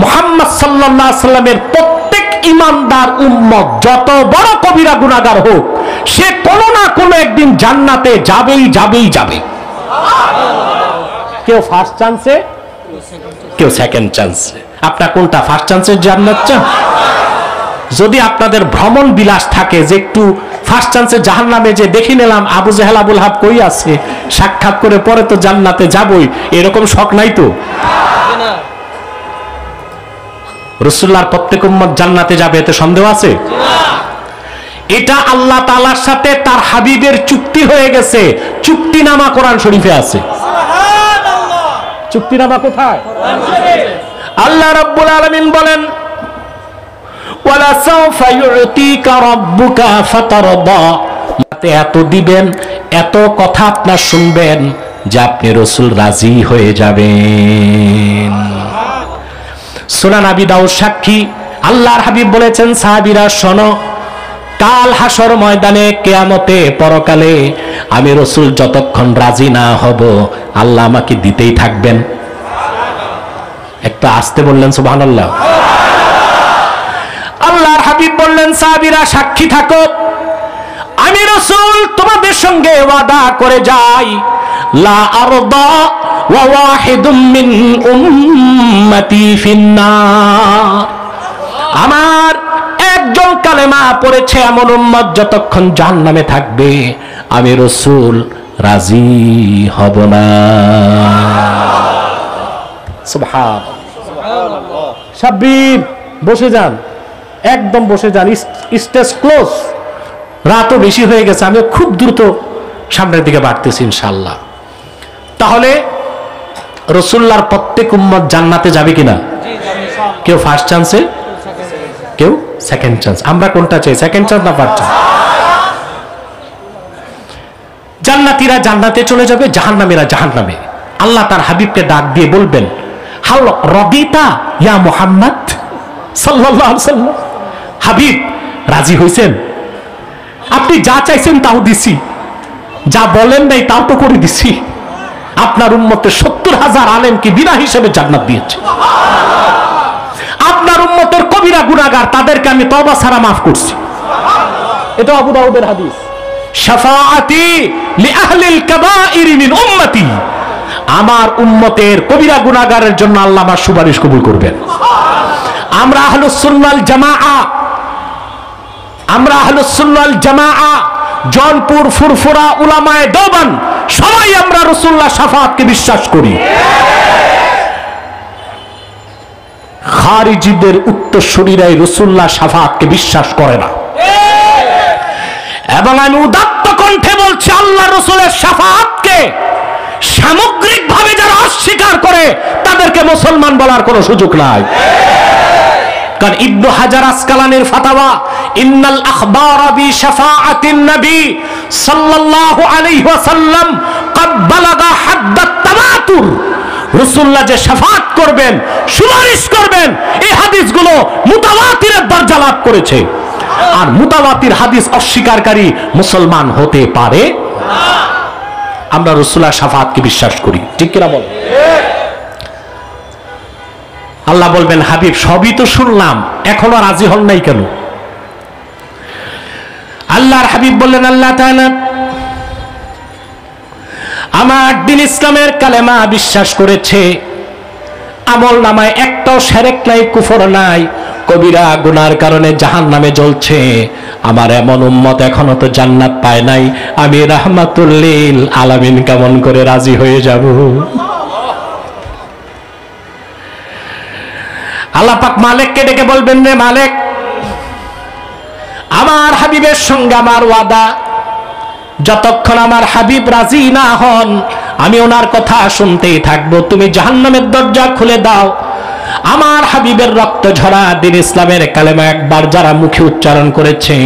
মুহাম্মদ সাল্লাল্লাহু আলাইহি সাল্লামের প্রত্যেক ইমানদার উম্মত যত বড় কবিরা গুনাহগার হোক, সে কোনো না কোনো একদিন জান্নাতে যাবেই যাবে। কেউ ফার্স্ট চান্সে, কেউ সেকেন্ড চান্সে। আপনার কোনটা, ফার্স্ট চান্সের জান্নাত চান? যদি আপনাদের ভ্রমণ বিলাস থাকে যে একটু ফার্স্ট চান্সে জাহান্নামে যে দেখি নিলাম আবু জেহেল আবুল হাব কই আছে, সাক্ষাৎ করে পরে তো জান্নাতে যাবই, এরকম শখ নাই তো? রাসূলুল্লাহর প্রত্যেক উম্মত জান্নাতে যাবে এতে সন্দেহ আছে? এটা আল্লাহ তাআলার সাথে তার হাবিবের চুক্তি হয়ে গেছে। চুক্তিনামা কোরআন শরীফে আছে। চুক্তিনামা কোথায়? আল্লাহ রাব্বুল আলামিন বলেন, ওয়ালা সাউফা ইউতিকা রাব্বুকা ফাতারদা, এত দিবেন, এত কথা আপনার শুনবেন যে আপনি রাসূল রাজি হয়ে যাবেন। সুনান আবি দাউদ সাক্ষী, আল্লাহর হাবিব বলেছেন, সাহাবীরা শোনো, কাল হাসর ময়দানে, কিয়ামতে, পরকালে আমি রাসূল যতক্ষণ রাজি না হব আল্লাহ আমাকে দিতেই থাকবেন। একটা আসতে বললেন সুবহানাল্লাহ। আল্লাহর হাবিব বললেন, সাহাবীরা সাক্ষী থাকো, আমি রাসূল তোমাদের সঙ্গে ওয়াদা করে যাই, লা আরদা ওয়া ওয়াহিদুম মিন উম্মতি ফিন্নার, আমার একজন কালেমা পড়েছে এমন উম্মত যতক্ষণ জাহান্নামে থাকবে আমি রাসূল রাজি হব না। সুবহানাল্লাহ। সাব্বির বসে যান, একদম বসে যান, স্টেজ ক্লোজ। রাতও বেশি হয়ে গেছে, আমি খুব দ্রুত সামনের দিকে বাড়তেছি ইনশাআল্লাহ। তাহলে রাসূলুল্লাহর প্রত্যেক উম্মত জান্নাতে যাবে কিনা? কেউ ফার্স্ট চান্সে, কেউ সেকেন্ড চান্স। আমরা কোনটা চাই, সেকেন্ড চান্স না ফার্স্ট চান্স? জান্নাতীরা জান্নাতে চলে যাবে, জাহান্নামীরা জাহান্নামে। আল্লাহ তার হাবিবকে ডাক দিয়ে বলবেন, হাল রাদিতা ইয়া মুহাম্মদ সাল্লাল্লাহু আলাইহি ওয়াসাল্লাম, হাবিব রাজি হইছেন? আপনি যা চাইছেন তাও দিছি, যা বলেন নাই তাও তো করে দিছি। আপনার উম্মতের 70,000 আলেমকে বিনা হিসেবে জান্নাত দিয়েছে। আপনার উম্মতের কবিরা গুনাহগার তাদেরকে আমি তওবা ছাড়া মাফ করছি। এটা আবু দাউদের হাদিস। শাফাআতি লি আহলিল কাবাইর মিন উম্মতি, আমার উম্মতের কবিরা গুনাহগারের জন্য আল্লাহ আমার সুপারিশ কবুল করবেন। আমরা আহলুস সুন্নাহ ওয়াল জামাআ, আমরা আহলুস সুন্নাহ ওয়াল জামাআ, জনপুর, ফুরফুরা, উলামায়ে দেওবন্দ সবাই আমরা রাসূলুল্লাহ শাফাআতকে বিশ্বাস করি। খারিজিদের উত্তরসূরিরাই রাসূলুল্লাহ শাফাআতকে বিশ্বাস করে না। এবং আমি উদাত্ত কণ্ঠে বলছি, আল্লাহ রাসূলের শাফাআতকে সামগ্রিকভাবে যারা অস্বীকার করে তাদেরকে মুসলমান বলার কোনো সুযোগ নাই। কারণ ইবনে হাজার আসকালানির ফাতাওয়া, ইন্নাল আখবারা বি শাফাআতিন নবী সাল্লাল্লাহু আলাইহি ওয়াসাল্লাম ক্বাদ বালাগা হাদ্দাত তাওয়াতুর, রাসূলুল্লাহ যে শাফাআত করবেন, সুপারিশ করবেন, এই হাদিসগুলো মুতাওয়াতিরের দরজা লাভ করেছে। আর মুতাওয়াতির হাদিস অস্বীকারী মুসলমান হতে পারে না। আমরা রাসূলুল্লাহ শাফাআতকে বিশ্বাস করি, ঠিক কিনা বল? আল্লাহ বলবেন, হাবিব সবই তো শুনলাম, এখনো রাজি হন নাই কেন? আল্লাহর হাবিব বললেন, আল্লাহ তাআলা আমার দিন ইসলামের কালেমা বিশ্বাস করেছে, আমল নামায় একটাও শিরক নাই, কুফর নাই, কবিরা গুনার কারণে জাহান্নামে জ্বলছে, আমার এমন উম্মত এখনো তো জান্নাত পায় নাই, আমি রাহমাতুল লিল আলামিন কেমন করে রাজি হয়ে যাব? আল্লাহ পাক মালিককে ডেকে বলবেন, রে মালিক, আমার হাবিবের সঙ্গে আমার ওয়াদা, যতক্ষণ আমার হাবিব রাজি না হন আমি ওনার কথা শুনতেই থাকবো। তুমি জাহান্নামের দরজা খুলে দাও। আমার হাবিবের রক্ত ঝরা দিন ইসলামের কালেমা একবার যারা মুখে উচ্চারণ করেছে,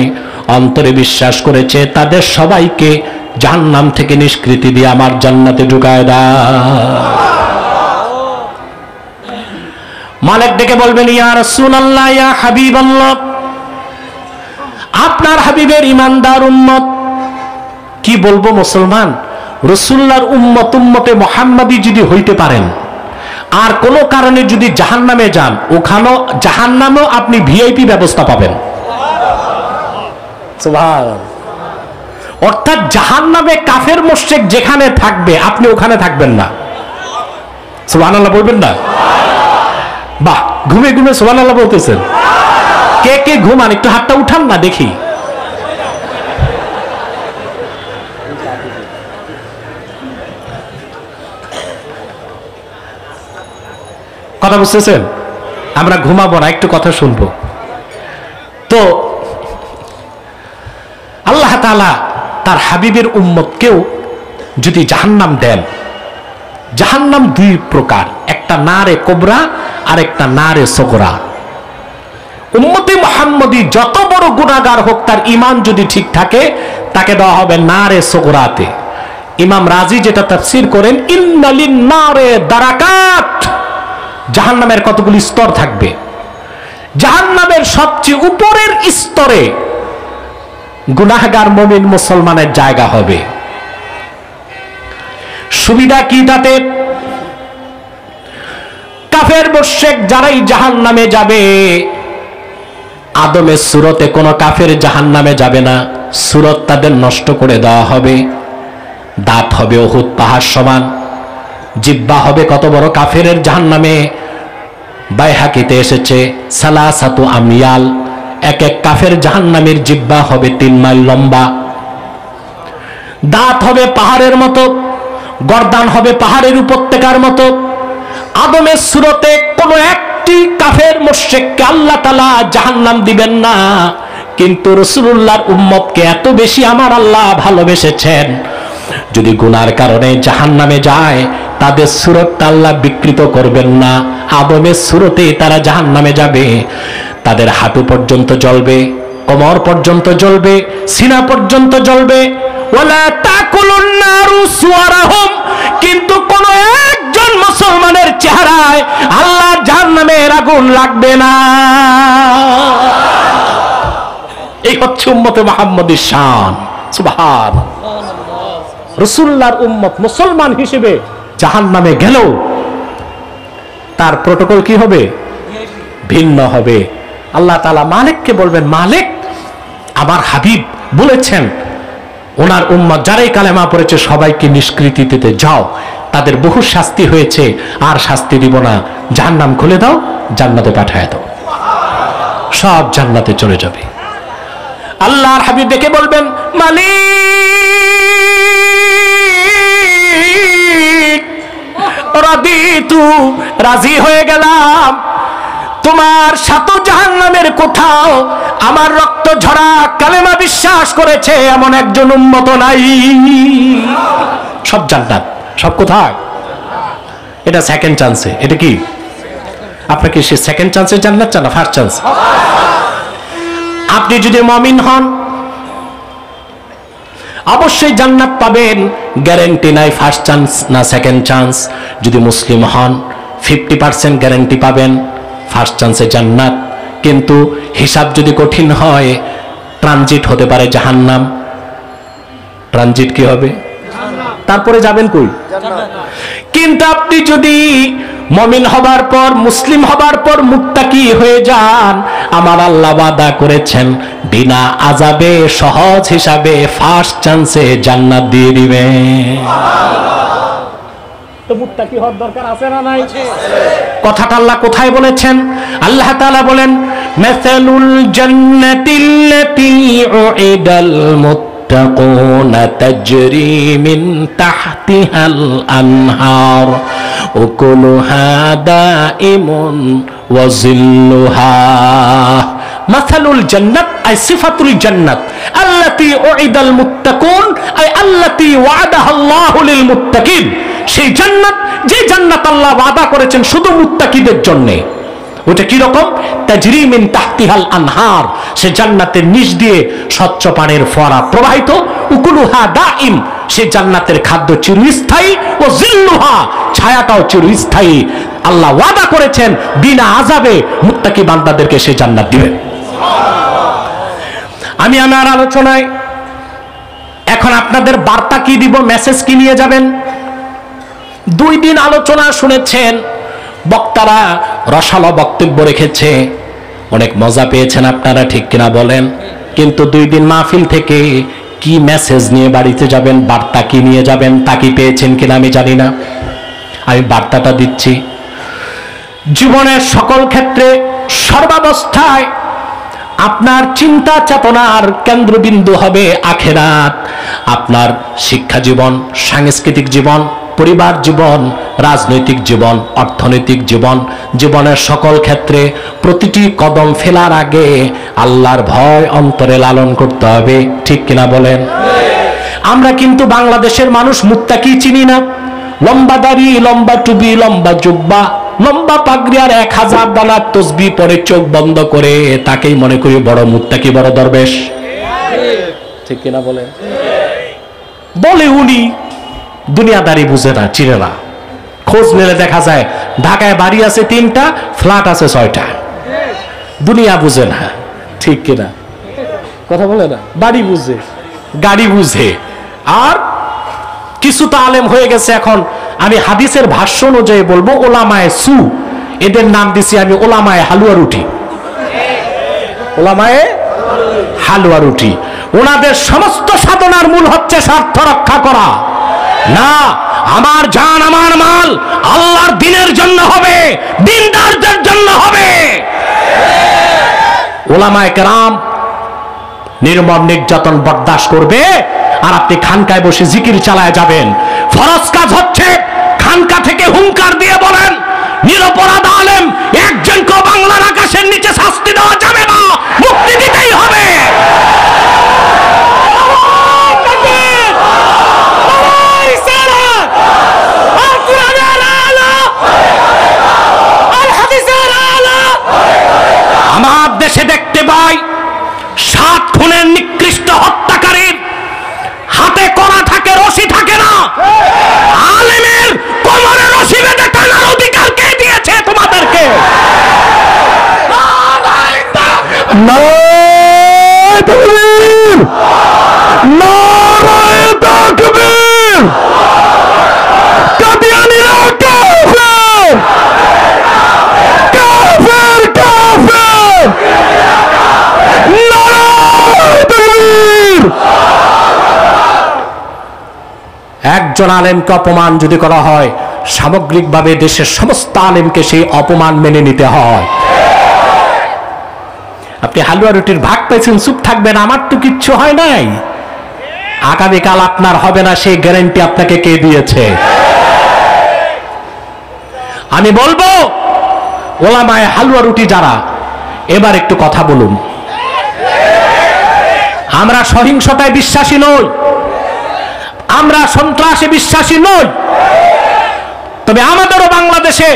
অন্তরে বিশ্বাস করেছে, তাদের সবাইকে জাহান্নাম থেকে নিষ্কৃতি দিয়ে আমার জান্নাতে ঢুকায় দাও। মালিক ডেকে বলবেন, ইয়া রাসূলুল্লাহ, ইয়া হাবিবাল্লাহ, আপনার হাবিবের ইমানদার উম্মত, কি বলবো মুসলমান, রাসূলুল্লাহর উম্মতে মুহাম্মাদি যদি হইতে পারেন, আর কোনো কারণে যদি জাহান্নামে যান, ওখানেও জাহান্নামেও আপনি ভিআইপি ব্যবস্থা পাবেন। সুবহানাল্লাহ। অর্থাৎ জাহান্নামে কাফের মুশরিক যেখানে থাকবে আপনি ওখানে থাকবেন না। সুবহানাল্লাহ বলবেন না? বাহ, ঘুমে ঘুমে সুবহানাল্লাহ বলতেছেন। কে কে ঘুমান একটু হাতটা উঠান না দেখি। কথা বুঝতেছেন? আমরা ঘুমাবো না, একটু কথা শুনবো। তো আল্লাহ তাআলা তার হাবিবের উম্মতকেও যদি জাহান্নাম দেন, জাহান্নাম দুই প্রকার, একটা নারে কোবরা আর একটা নারে সগরা। উম্মতে মুহাম্মদী যত বড় গুনাহগার হোক, তার ঈমান যদি ঠিক থাকে তাকে দেওয়া হবে নারে সগরাতে। ইমাম রাজি যেটা তাফসীর করেন, ইন্নালিন নারে দারাকাত, জাহান্নামের কতগুলি স্তর থাকবে। জাহান্নামের সবচেয়ে উপরের স্তরে গুনাহগার মুমিন মুসলমানের জায়গা হবে। সুবিধা কি তাতে? কাফের মুশরিক যারাই জাহান্নামে যাবে, আদমের সুরতে কোনো কাফের জাহান্নামে যাবে না, সুরত তাদের নষ্ট করে দেওয়া হবে। দাঁত হবে উহুদ পাহাড় সমান, জিহ্বা হবে কত বড় কাফের জাহান্নামে। বাইহাকিতে এসেছে সালাসাতু আময়াল, এক এক কাফের জাহান্নামের জিহ্বা হবে 3 মাইল লম্বা। দাঁত হবে পাহাড়ের মতো, গর্দান হবে পাহাড়ের উপত্যকার মতো। আদমের সুরতে কোনো একটি কাফের মুশরিককে আল্লাহ তাআলা জাহান্নাম দিবেন না, কিন্তু রাসূলুল্লাহর উম্মতকে এত বেশি আমার আল্লাহ ভালোবেসেছেন, যদি গুনার কারণে জাহান্নামে যায় তাদের সুরতটা আল্লাহ বিকৃত করবেন না। আদমের সুরতে তারা জাহান্নামে যাবে, তাদের হাঁটু পর্যন্ত জ্বলবে, কোমর পর্যন্ত জ্বলবে, সিনা পর্যন্ত জ্বলবে। ওয়ালা তাকুলুন নারু সুওয়ারাহুম, কিন্তু কোন একজন মুসলমানের চেহারায় আল্লাহর জাহান্নামের আগুন লাগবে না। এই হচ্ছে উম্মতে মুহাম্মদীর শান। সুবহানাল্লাহ। রাসূলুল্লাহর উম্মত মুসলমান হিসেবে জাহান্নামে গেলেও তার প্রটোকল কি হবে? ভিন্ন হবে। আল্লাহ তাআলা মালিককে বলবেন, মালিক আমার হাবিব বলেছেন ওনার উম্মত যারাই কালেমা পড়েছে সবাইকে নিষ্কৃতি দিতে যাও, তাদের বহু শাস্তি হয়েছে, আর শাস্তি দিব না, জাহান্নাম খুলে দাও, জান্নাতে পাঠায় দাও, সব জান্নাতে চলে যাবে। আল্লাহর হাবিব ডেকে বলবেন, মালিক রাদিতু, রাজি হয়ে গেলাম, তোমার সাত জাহান্নামের কোথাও আমার রক্ত ঝরা কালেমা বিশ্বাস করেছে এমন একজন উম্মত নাই। সব জান্নাত, সব কোথায়? এটা সেকেন্ড চান্সে। এটা কি আপনাকে সে সেকেন্ড চান্সে জান্নাত চান না ফার্স্ট চান্স? আপনি যদি মুমিন হন অবশ্যই জান্নাত পাবেন, গ্যারান্টি নাই ফার্স্ট চান্স না সেকেন্ড চান্স। যদি মুসলিম হন 50% গ্যারান্টি পাবেন ফার্স্ট চান্সে জান্নাত, কিন্তু হিসাব যদি কঠিন হয় ট্রানজিট হতে পারে জাহান্নাম। ট্রানজিট কি হবে? তারপরে যাবেন কই? কিন্তু আপনি যদি মুমিন হবার পর, মুসলিম হবার পর মুত্তাকি হয়ে যান, আমার আল্লাহ ওয়াদা করেছেন বিনা আযাবে সহজ হিসাবে ফার্স্ট চান্সে জান্নাত দিয়ে দিবেন। তো মুত্তাকি হওয়ার দরকার আছে না নাই? কথাটা আল্লাহ কোথায় বলেছেন? আল্লাহ তাআলা বলেন, মাসালুল জান্নাতিল্লাতী উইদাল মুত্তাকুনা তাজরি মিন তাহতিহাল আনহার উকুলুহা দাইমুন ওয়া যিল্লুহা। মাসালুল জান্নাত আই সিফাতুল জান্নাত আল্লাতী উইদাল মুত্তাকুন আই আল্লাতী ওয়াদাহা আল্লাহু লিল মুত্তাকিন। সেই জান্নাত, যে জান্নাত আল্লাহ ওয়াদা করেছেন শুধু মুত্তাকিদের জন্য। ওটা কি রকম? তাজরি মিন তাহতিহাল আনহার, সে জান্নাতের নিচ দিয়ে স্বচ্ছ পানির ফোয়ারা প্রবাহিত। উকুলুহা দাইম, সে জান্নাতের খাদ্য চিরস্থায়ী। ও জিল্লুহা, ছায়াটাও চিরস্থায়ী। আল্লাহ ওয়াদা করেছেন বিনা আযাবে মুত্তাকি বান্দাদেরকে সে জান্নাত দিবেন। আমি আমার আলোচনায় এখন আপনাদের বার্তা কি দিব, মেসেজ কি নিয়ে যাবেন? 2 দিন আলোচনা শুনেছেন, বক্তারা রসালো বক্তব্য রেখেছে, অনেক মজা পেয়েছেন আপনারা, ঠিক কিনা বলেন? কিন্তু 2 দিন মাহফিল থেকে কি মেসেজ নিয়ে বাড়িতে যাবেন, বার্তা কি নিয়ে যাবেন, তা কি পেয়েছেন কিনা আমি জানি না। আমি বার্তাটা দিচ্ছি, জীবনের সকল ক্ষেত্রে সর্বাবস্থায় আপনার চিন্তা চেতনার কেন্দ্রবিন্দু হবে আখিরাত। আপনার শিক্ষা জীবন, সাংস্কৃতিক জীবন, পরিবার জীবন, রাজনৈতিক জীবন, অর্থনৈতিক জীবন, জীবনের সকল ক্ষেত্রে প্রতিটি কদম ফেলার আগে আল্লাহর ভয় অন্তরে লালন করতে হবে, ঠিক কিনা বলেন? আমরা কিন্তু বাংলাদেশের মানুষ মুত্তাকি চিনি না। লম্বা দাড়ি, লম্বা টুপি, লম্বা জুব্বা, লম্বা পাগড়ি আর 1000 দানার তসবিহ পরে চোখ বন্ধ করে তাকেই মনে করি বড় মুত্তাকি, বড় দরবেশ, ঠিক কিনা বলেন? বলে উনি দুনিয়াদারি বুঝে না, চিনে না। খোঁজ নিলে দেখা যায় ঢাকায় বাড়ি আছে 3টা, ফ্ল্যাট আছে 6টা। দুনিয়া বুঝে না, ঠিক কিনা? কথা বলে না, বাড়ি বুঝে, গাড়ি বুঝে। আর কিছু তো আলেম হয়ে গেছে এখন, আমি হাদিসের ভাষ্য অনুযায়ী বলবো ওলামায়ে সু, এদের নাম দিছি আমি ওলামায়ে হালুয়া রুটি। ওলামায়ে হালুয়া রুটি, ওনাদের সমস্ত সাধনার মূল হচ্ছে স্বার্থ রক্ষা করা না। আমার জান, আমার মাল আল্লাহর দ্বীনের জন্য হবে, দ্বীনদারদের জন্য হবে। ওলামায়ে কেরাম নির্মম নির্যাতন বরদাস্ত করবে, আর আপনি খানকায় বসে জিকির চালায় যাবেন। ফরজ কাজ হচ্ছে খানকা থেকে হুঙ্কার দিয়ে বলেন, নিরপরাধ আলেম একজনকে বাংলার আকাশের নিচে শাস্তি দেওয়া যাবে না, মুক্তি দিতেই হবে। আমার দেশে দেখতে পাই 7 খুনের নিকৃষ্ট হত্যাকারীর হাতে করা থাকে, রশি থাকে না। আলেমের কোমরে রশি বেঁধে টানার অধিকার কে দিয়েছে তোমাদেরকে? নারায়ে তাকবীর, নারায়ে তাকবীর। কাদিয়ানীরা কাফের, কাফের, কাফের। নারায়ে তাকবীর। একজন আলেমকে অপমান যদি করা হয়, সামগ্রিকভাবে দেশের সমস্ত আলেমকে সেই অপমান মেনে নিতে হয়। আপনি হালুয়া রুটির ভাগ পেয়েছেন, চুপ থাকবেন, আমার তো কিচ্ছু হয় নাই। আগামীকাল আপনার হবে না, সেই গ্যারান্টি আপনাকে কে দিয়েছে? আমি বলবো ওলামায়ে হালুয়া রুটি যারা, এবার একটু কথা বলুন। আমরা সহিংসতায় বিশ্বাসী নই, আমরা সন্ত্রাসে বিশ্বাসী নই, তবে আমাদেরও বাংলাদেশে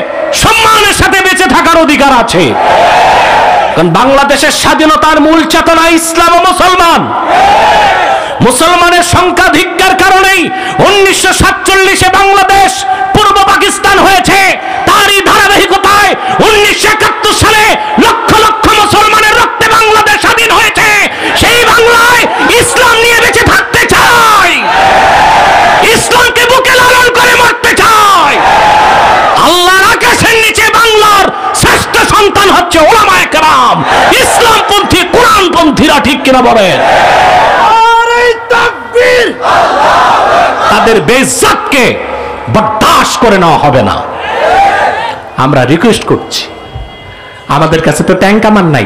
সম্মানের সাথে বেঁচে থাকার অধিকার আছে। কারণ বাংলাদেশের স্বাধীনতার মূল চেতনা ইসলাম ও মুসলমান। মুসলমানের সংখ্যাধিক্যের কারণেই 1947-এ বাংলাদেশ পূর্ব পাকিস্তান হয়েছে। তারই ধারাবাহিকতায় 1971 সালে লক্ষ লক্ষ মুসলমানের রক্তে বাংলাদেশ স্বাধীন হয়েছে। সেই বাংলায় ইসলাম নিয়ে বেঁচে থাকতে চাই, ইসলামকে বুকে লালন করে মরতে চাই। আল্লাহর আকাশের নিচে বাংলার শ্রেষ্ঠ সন্তান হচ্ছে ওলামায়ে কেরাম, ইসলামপন্থী, কোরআনপন্থীরা, ঠিক কিনা বলেন? তাদের বেইজ্জতকে বরদাস্ত করে নেওয়া হবে না। আমরা রিকোয়েস্ট করছি, আমাদের কাছে তো ট্যাঙ্ক আমার নাই,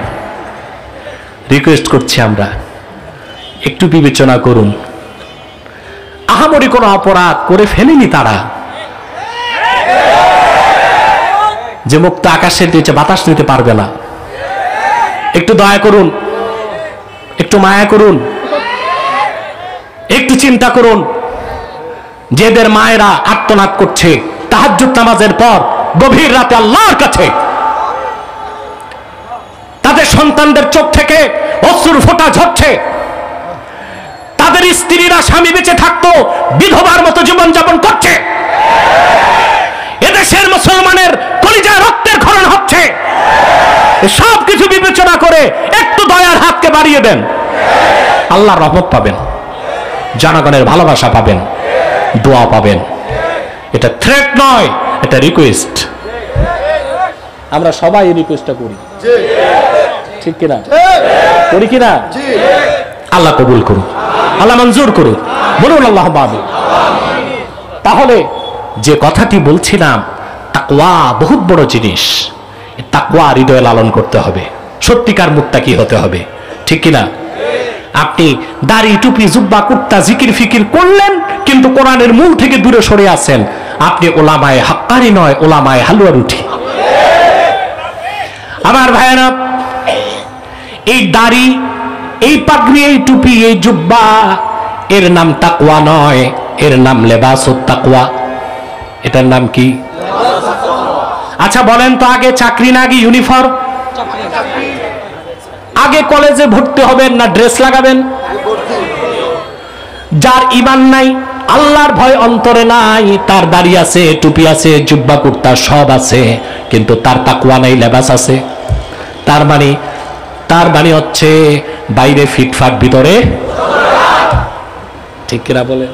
রিকোয়েস্ট করছি আমরা একটু বিবেচনা করুন। আহামরি কোনো অপরাধ করে ফেলেনি তারা, যে মুক্ত আকাশের নিচে বাতাস নিতে পারবে না। একটু দয়া করুন, একটু মায়া করুন, একটু চিন্তা করুন। যেদের মায়েরা আর্তনাদ করছে তাহাজ্জুদ নামাজের পর গভীর রাতে আল্লাহর কাছে, তাদের সন্তানদের চোখ থেকে অশ্রুর ফোঁটা ঝরছে, তাদের স্ত্রীরা স্বামী বেঁচে থাকতো বিধবার মতো জীবন যাপন করছে, এদেশের মুসলমানের কলিজায় রক্তের ক্ষরণ হচ্ছে। সব কিছু বিবেচনা করে একটু দয়ার হাতকে বাড়িয়ে দেন, আল্লাহর রহমত পাবেন, জনগণের ভালোবাসা পাবেন, দোয়া পাবেন। এটা থ্রেট নয়, এটা রিকোয়েস্ট। আমরা সবাই এই রিকোয়েস্টটা করি, ঠিক কিনা? করি কিনা? আল্লাহ কবুল করুন, আল্লাহ মঞ্জুর করুন, বলুন আল্লাহ আমিন। তাহলে যে কথাটি বলছিলাম, তাকওয়া বহুত বড় জিনিস। তাকওয়া হৃদয়ে লালন করতে হবে, সত্যিকার মুত্তাকি হতে হবে, ঠিক কিনা? আপনি দাড়ি টুপি জুব্বা কুর্তা জিকির ফিকির করলেন, কিন্তু কোরআনের মূল থেকে দূরে সরে আছেন, আপনি ওলামায়ে হাক্কানি নয়, ওলামায়ে হালুয়া রুটি। আমার ভাইয়েরা, এই দাড়ি, এই পাগড়ি, এই টুপি, এই জুব্বা, এর নাম তাকওয়া নয়, এর নাম লেবাসুত তাকওয়া। এটার নাম কি? আচ্ছা বলেন তো, আগে চাকরি না আগে ইউনিফর্ম? আগে কলেজে ভর্তি হবেন না ড্রেস লাগাবেন? যার ঈমান নাই, আল্লাহর ভয় অন্তরে নাই, তার দাড়ি আছে, টুপি আছে, জুব্বা কুর্তা সব আছে, কিন্তু তার তাকওয়া নাই, লেবাস আছে। তার মানে হচ্ছে বাইরে ফিটফাট, ভিতরে ঠিক কিনা বলে?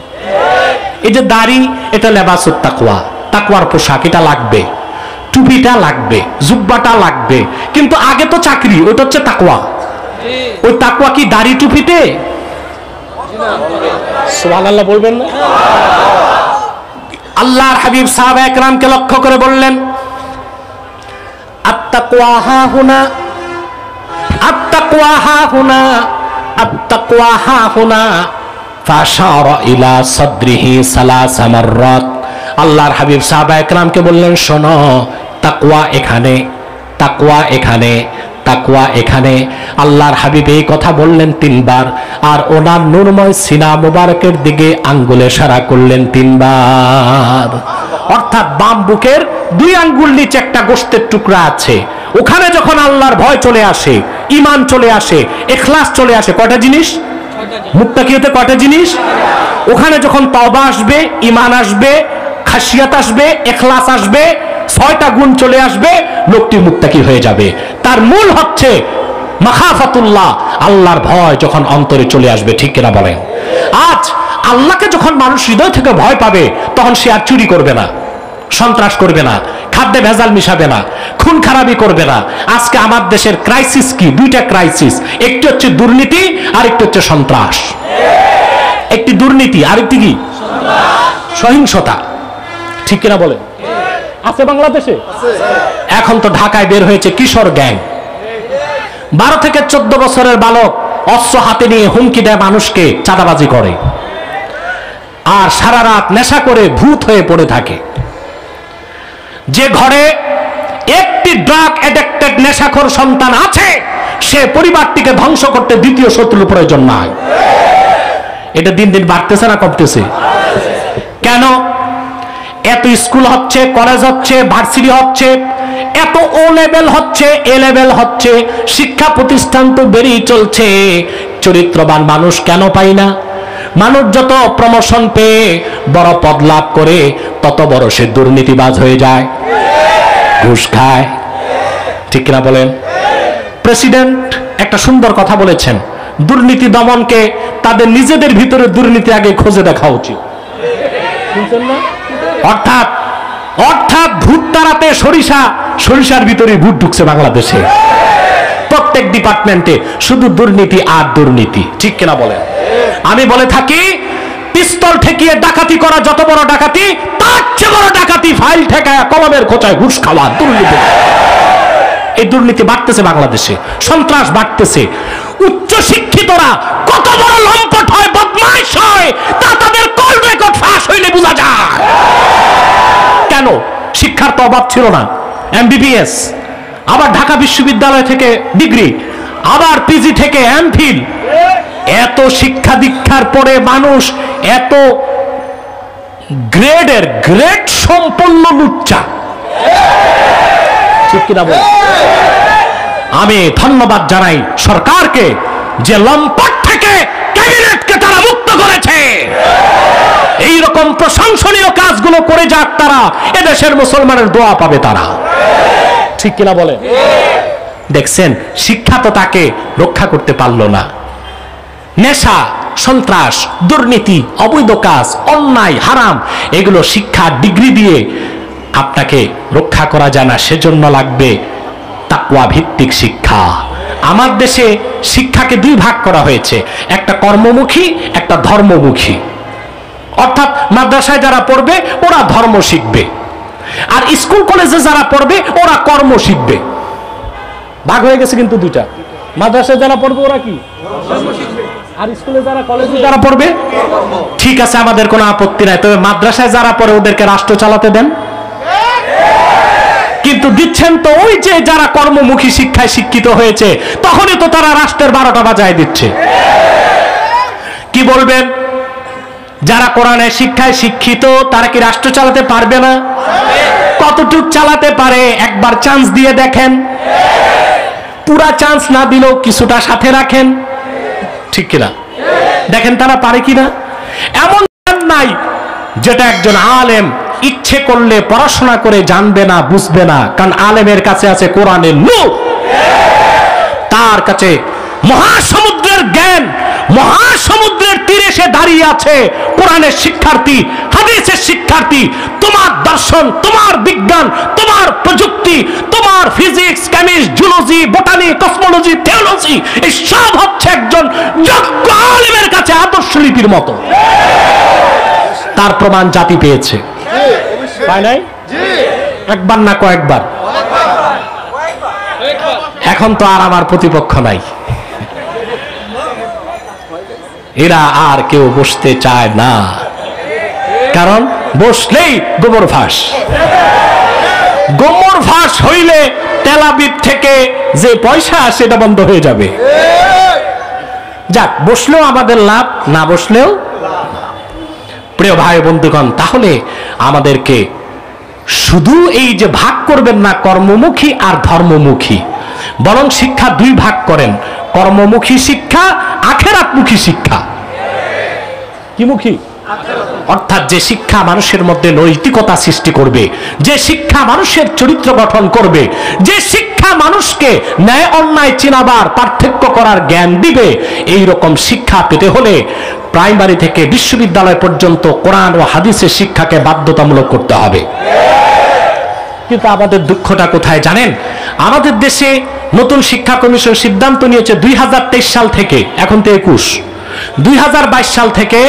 এই যে দাড়ি, এটা লেবাসুত তাকওয়া, তাকওয়ার পোশাক, এটা লাগবে, টুপিটা লাগবে, জুব্বাটা লাগবে, কিন্তু আগে তো চাকরি, ওটা হচ্ছে তাকওয়া। ওই তাকওয়া কি দাড়ি টুপিতে? সুবহানাল্লাহ বলবেন না? আল্লাহর হাবিব সাহাবা একরামকে লক্ষ্য করে বললেন, আত-তাকওয়া হাহুনা, আত-তাকওয়া হাহুনা, আত-তাকওয়া হাহুনা, ফাশারা ইলা সাদরিহি সালাসা মাররাত। আল্লাহর হাবিব সাহাবা একরামকে বললেন, শোনো, তাকওয়া এখানে, তাকওয়া এখানে, তাকওয়া এখানে। আল্লাহর হাবিব এই কথা বললেন 3 বার, আর ওনার নূরময় সিনা মুবারকের দিকে আঙ্গুলে ইশারা করলেন 3 বার। অর্থাৎ বাম বুকের 2 আঙ্গুল নিচে একটা গোশতের টুকরা আছে, ওখানে যখন আল্লাহর ভয় চলে আসে, ঈমান চলে আসে, ইখলাস চলে আসে, কয়টা জিনিস? মুত্তাকি হতে কয়টা জিনিস? ওখানে যখন তওবা আসবে, ঈমান আসবে, খাশিয়াত আসবে, ইখলাস আসবে, 6টা গুণ চলে আসবে, লোকটি মুত্তাকি হয়ে যাবে। তার মূল হচ্ছে মাখাফাতুল্লাহ, আল্লাহর ভয় যখন অন্তরে চলে আসবে, ঠিক কিনা বলেন? আজ আল্লাহকে যখন মানুষ হৃদয় থেকে ভয় পাবে, তখন সে আর চুরি করবে না, সন্ত্রাস করবে না, খাদ্যে ভেজাল মিশাবে না, খুন খারাপি করবে না। আজকে আমার দেশের ক্রাইসিস কি? 2টা ক্রাইসিস, একটি হচ্ছে দুর্নীতি, আর একটি হচ্ছে সন্ত্রাস। একটি দুর্নীতি, আরেকটি কি? সহিংসতা, ঠিক কিনা বলে? আছে বাংলাদেশে? এখন তো ঢাকায় বের হয়েছে কিশোর গ্যাং, 12 থেকে 14 বছরের বালক অস্ত্র হাতে নিয়ে হুমকি দেয় মানুষকে, চাঁদাবাজি করে, আর সারা রাত নেশা করে ভূত হয়ে পড়ে থাকে। যে ঘরে একটি ড্রাগ অ্যাডিক্টেড নেশাখোর সন্তান আছে, সে পরিবারটিকে ধ্বংস করতে দ্বিতীয় শত্রুর প্রয়োজন নাই। এটা দিন দিন বাড়তেছে না কমতেছে? কেন? এত স্কুল হচ্ছে, কলেজ হচ্ছে, ভার্সিটি হচ্ছে, এত ও লেভেল হচ্ছে, এ লেভেল হচ্ছে, শিক্ষা প্রতিষ্ঠান তো বেড়েই চলছে, চরিত্রবান মানুষ কেন পাই না? মানুষ যত প্রমোশন পেয়ে বড় পদ লাভ করে, তত বড় সে দুর্নীতিবাজ হয়ে যায়, ঘুষ খায়, ঠিক কিনা বলেন? প্রেসিডেন্ট একটা সুন্দর কথা বলেছেন, দুর্নীতি দমনকে তাদের নিজেদের ভিতরে দুর্নীতি আগে খুঁজে দেখা উচিত। অর্থাৎ অর্থাৎ ভূত তাড়াতে সরিষার ভিতরে ভূত ঢুকছে বাংলাদেশে। প্রত্যেক ডিপার্টমেন্টে শুধু দুর্নীতি আর দুর্নীতি, ঠিক কিনা বলেন? আমি বলে থাকি, পিস্তল ঠেকিয়ে ডাকাতি করা যত বড় ডাকাতি, তার চেয়ে বড় ডাকাতি ফাইল ঠেকায় কলমের খোঁচায় ঘুষ খাওয়া, দুর্নীতি। এই দুর্নীতি বাড়তেছে বাংলাদেশে, সন্ত্রাস বাড়তেছে। উচ্চ শিক্ষিতরা কত বড় লম্পট হয়, বদমাইশ হয়, তা তাদের কল রেকর্ড ফাঁস হইলে বোঝা যায়। কেন? শিক্ষার তো অভাব ছিল না। MBBS, আবার ঢাকা বিশ্ববিদ্যালয় থেকে ডিগ্রি, আবার পিজি থেকে এমফিল, এত শিক্ষা দীক্ষার পরে মানুষ এত গ্রেড সম্পন্ন লুচ্চা, ঠিক কিনা বল? আমি ধন্যবাদ জানাই সরকারকে যে লম্পট থেকে ক্যাবিনেটকে তারা মুক্ত করেছে। এইরকম প্রশংসনীয় কাজগুলো করে যাক তারা, এদেশের মুসলমানের দোয়া পাবে তারা, ঠিক কিনা বলে? দেখছেন, শিক্ষা তো তাকে রক্ষা করতে পারলো না। নেশা, সন্ত্রাস, দুর্নীতি, অবৈধ কাজ, অন্যায়, হারাম, এগুলো শিক্ষা ডিগ্রি দিয়ে আপনাকে রক্ষা করা যায় না, সেজন্য লাগবে তাকওয়া ভিত্তিক শিক্ষা। আমার দেশে শিক্ষাকে দুই ভাগ করা হয়েছে, একটা কর্মমুখী, একটা ধর্মমুখী। অর্থাৎ মাদ্রাসায় যারা পড়বে ওরা ধর্ম শিখবে, আর স্কুল কলেজে যারা পড়বে ওরা কর্ম শিখবে। ভাগ হয়ে গেছে কিন্তু দুইটা। মাদ্রাসায় যারা পড়বে ওরা কি ধর্ম শিখবে, আর স্কুলে যারা কলেজে যারা পড়বে, ঠিক আছে, আমাদের কোনো আপত্তি নাই। তবে মাদ্রাসায় যারা পড়ে ওদেরকে রাষ্ট্র চালাতে দেন। কিন্তু দিচ্ছেন তো ওই যে যারা কর্মমুখী শিক্ষায় শিক্ষিত হয়েছে, তখনই তো তারা রাষ্ট্রের 12টা বাজায় দিচ্ছে। কি বলবেন? যারা কোরআনের শিক্ষায় শিক্ষিত তারা কি রাষ্ট্র চালাতে পারবে না? কতটুক চালাতে পারে একবার চান্স দিয়ে দেখেন। পুরা চান্স না দিলেও কিছুটা সাথে রাখেন, ঠিক কিনা? দেখেন তারা পারে কিনা। এমন নাই যেটা একজন আলেম ইচ্ছে করলে পড়াশোনা করে জানবে না, বুঝবে না, কারণ আলেমের কাছে আছে কোরআনের নূর। তার কাছে মহাসমুদ্রের জ্ঞান, মহাসমুদ্রের তীরে সে দাঁড়িয়ে আছে। কোরআনের শিক্ষার্থী, হাদিসের শিক্ষার্থী, তোমার দর্শন, তোমার বিজ্ঞান, তোমার প্রযুক্তি, তোমার physics, chemistry, zoology, botany, cosmology, theology, এই সব হচ্ছে একজন যোগ্য আলেমের কাছে আদর্শ লিপির মতো। তার প্রমাণ জাতি পেয়েছে, পায় নাই? একবার না কয়েকবার। এখন তো আর আমার প্রতিপক্ষ নাই, এরা আর কেউ বসতে চায় না, কারণ বসলেই গোবর ফাঁস। গোবর ফাঁস হইলে তেলাবিদ থেকে যে পয়সা সেটা বন্ধ হয়ে যাবে। যাক, বসলেও আমাদের লাভ, না বসলেও। প্রিয় ভাই বন্ধুগণ, তাহলে আমাদেরকে শুধু এই যে ভাগ করবেন না কর্মমুখী আর ধর্মমুখী, বরং শিক্ষা দুই ভাগ করেন, কর্মমুখী শিক্ষা, আখিরাতমুখী শিক্ষা। কি মুখী? অর্থাৎ যে শিক্ষা মানুষের মধ্যে নৈতিকতা সৃষ্টি করবে, যে শিক্ষা মানুষের চরিত্র গঠন করবে, যে শিক্ষা মানুষকে ন্যায় অন্যায় চিনাবার, পার্থক্য করার জ্ঞান দিবে। এই রকম শিক্ষা পেতে হলে প্রাইমারি থেকে বিশ্ববিদ্যালয় পর্যন্ত কোরআন ও হাদিসের শিক্ষাকে বাধ্যতামূলক করতে হবে। কিন্তু আমাদের দুঃখটা কোথায় জানেন? আমাদের দেশে নতুন শিক্ষা কমিশন সিদ্ধান্ত নিয়েছে 2023 সাল থেকে, এখন তো 21, 2022 সাল থেকে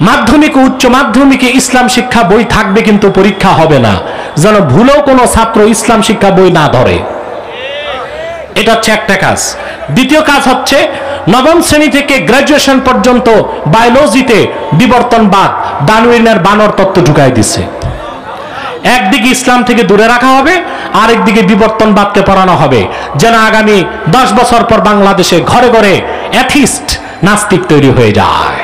মাধ্যমিক ও উচ্চ মাধ্যমিকে ইসলাম শিক্ষা বই থাকবে, কিন্তু পরীক্ষা হবে না, যেন ভুলেও কোনো ছাত্র ইসলাম শিক্ষা বই না ধরে। এটা হচ্ছে একটা কাজ। দ্বিতীয় কাজ হচ্ছে নবম শ্রেণী থেকে গ্রাজুয়েশন পর্যন্ত বায়োলজিতে বিবর্তনবাদ, ডারউইনের বানর তত্ত্ব ঢুকাই দিচ্ছে। একদিকে ইসলাম থেকে দূরে রাখা হবে, আরেকদিকে বিবর্তনবাদকে পড়ানো হবে, যেন আগামী 10 বছর পর বাংলাদেশে ঘরে ঘরে অ্যাথিস্ট, নাস্তিক তৈরি হয়ে যায়।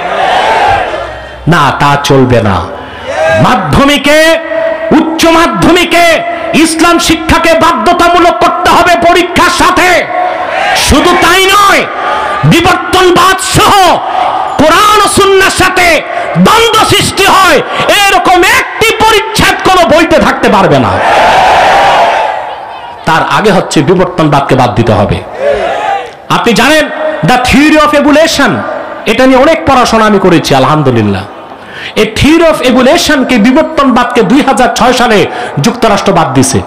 না, তা চলবে না। মাধ্যমিকে, উচ্চ মাধ্যমিকে ইসলাম শিক্ষাকে বাধ্যতামূলক করতে হবে পরীক্ষার সাথে। শুধু তাই নয়, বিবর্তনবাদ সহ কোরআন ও সুন্নাহর সাথে দ্বন্দ্ব সৃষ্টি হয় এরকম একটি পরিচ্ছেদ কোন বইতে থাকতে পারবে না। তার আগে হচ্ছে বিবর্তনবাদকে বাদ দিতে হবে। আপনি জানেন দ্য থিওরি অফ এভুলেশন, এটা নিয়ে অনেক পড়াশোনা আমি করেছি আলহামদুলিল্লাহ। এই থিওরি অফ এভুলেশনকে, বিবর্তনবাদকে 2006 সালে যুক্তরাষ্ট্র বাদ দিছে,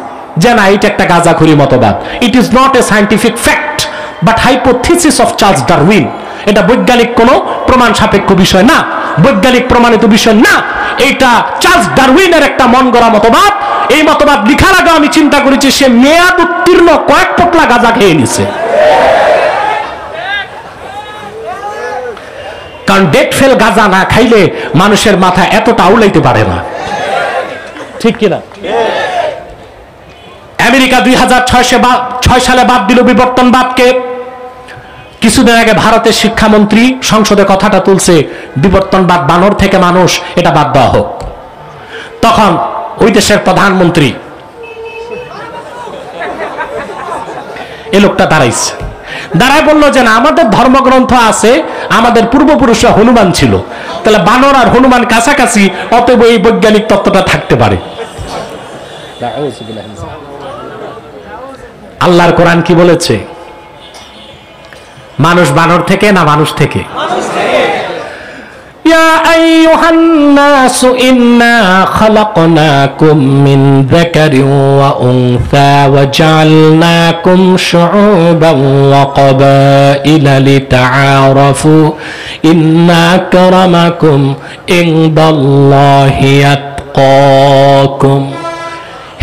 যে না, এটা একটা গাঁজাখুরি মতবাদ। It is not a scientific fact but hypothesis of Charles Darwin. এটা বৈজ্ঞানিক কোনো প্রমাণ সাপেক্ষ বিষয় না, বৈজ্ঞানিক প্রমাণিত বিষয় না, এটা চার্লস ডারউইনের একটা মন গড়া মতবাদ। এই মতবাদ লিখার আগে আমি চিন্তা করেছি সে মেয়াদ উত্তীর্ণ কয়েক পোটলা গাঁজা খেয়ে নিছে, কারণ ডেট ফেল গাঁজা না খাইলে মানুষের মাথা এতটা আউলাইতে পারে না, ঠিক কিনা? আমেরিকা 2006 সালে বাদ দিল বিবর্তনবাদকে। কিছুদিন আগে ভারতের শিক্ষামন্ত্রী সংসদে কথাটা তুলছে, বিবর্তনবাদ বানর থেকে মানুষ, এটা বাদ দেওয়া হোক। তখন ওই দেশের প্রধানমন্ত্রী, এই লোকটা দাঁড়াইছে, দাঁড়ায় বললো যে না, আমাদের ধর্মগ্রন্থ আছে, আমাদের পূর্বপুরুষরা হনুমান ছিল, তাহলে বানর আর হনুমান কাছাকাছি, অতএব এই বৈজ্ঞানিক তত্ত্বটা থাকতে পারে। আল্লাহর কোরআন কি বলেছে? মানুষ বানর থেকে না মানুষ থেকে? يا أيها الناس إنا خلقناكم من ذكر وأنثى وجعلناكم شعوبا وقبائل لتعارفوا إن أكرمكم عند الله أتقاكم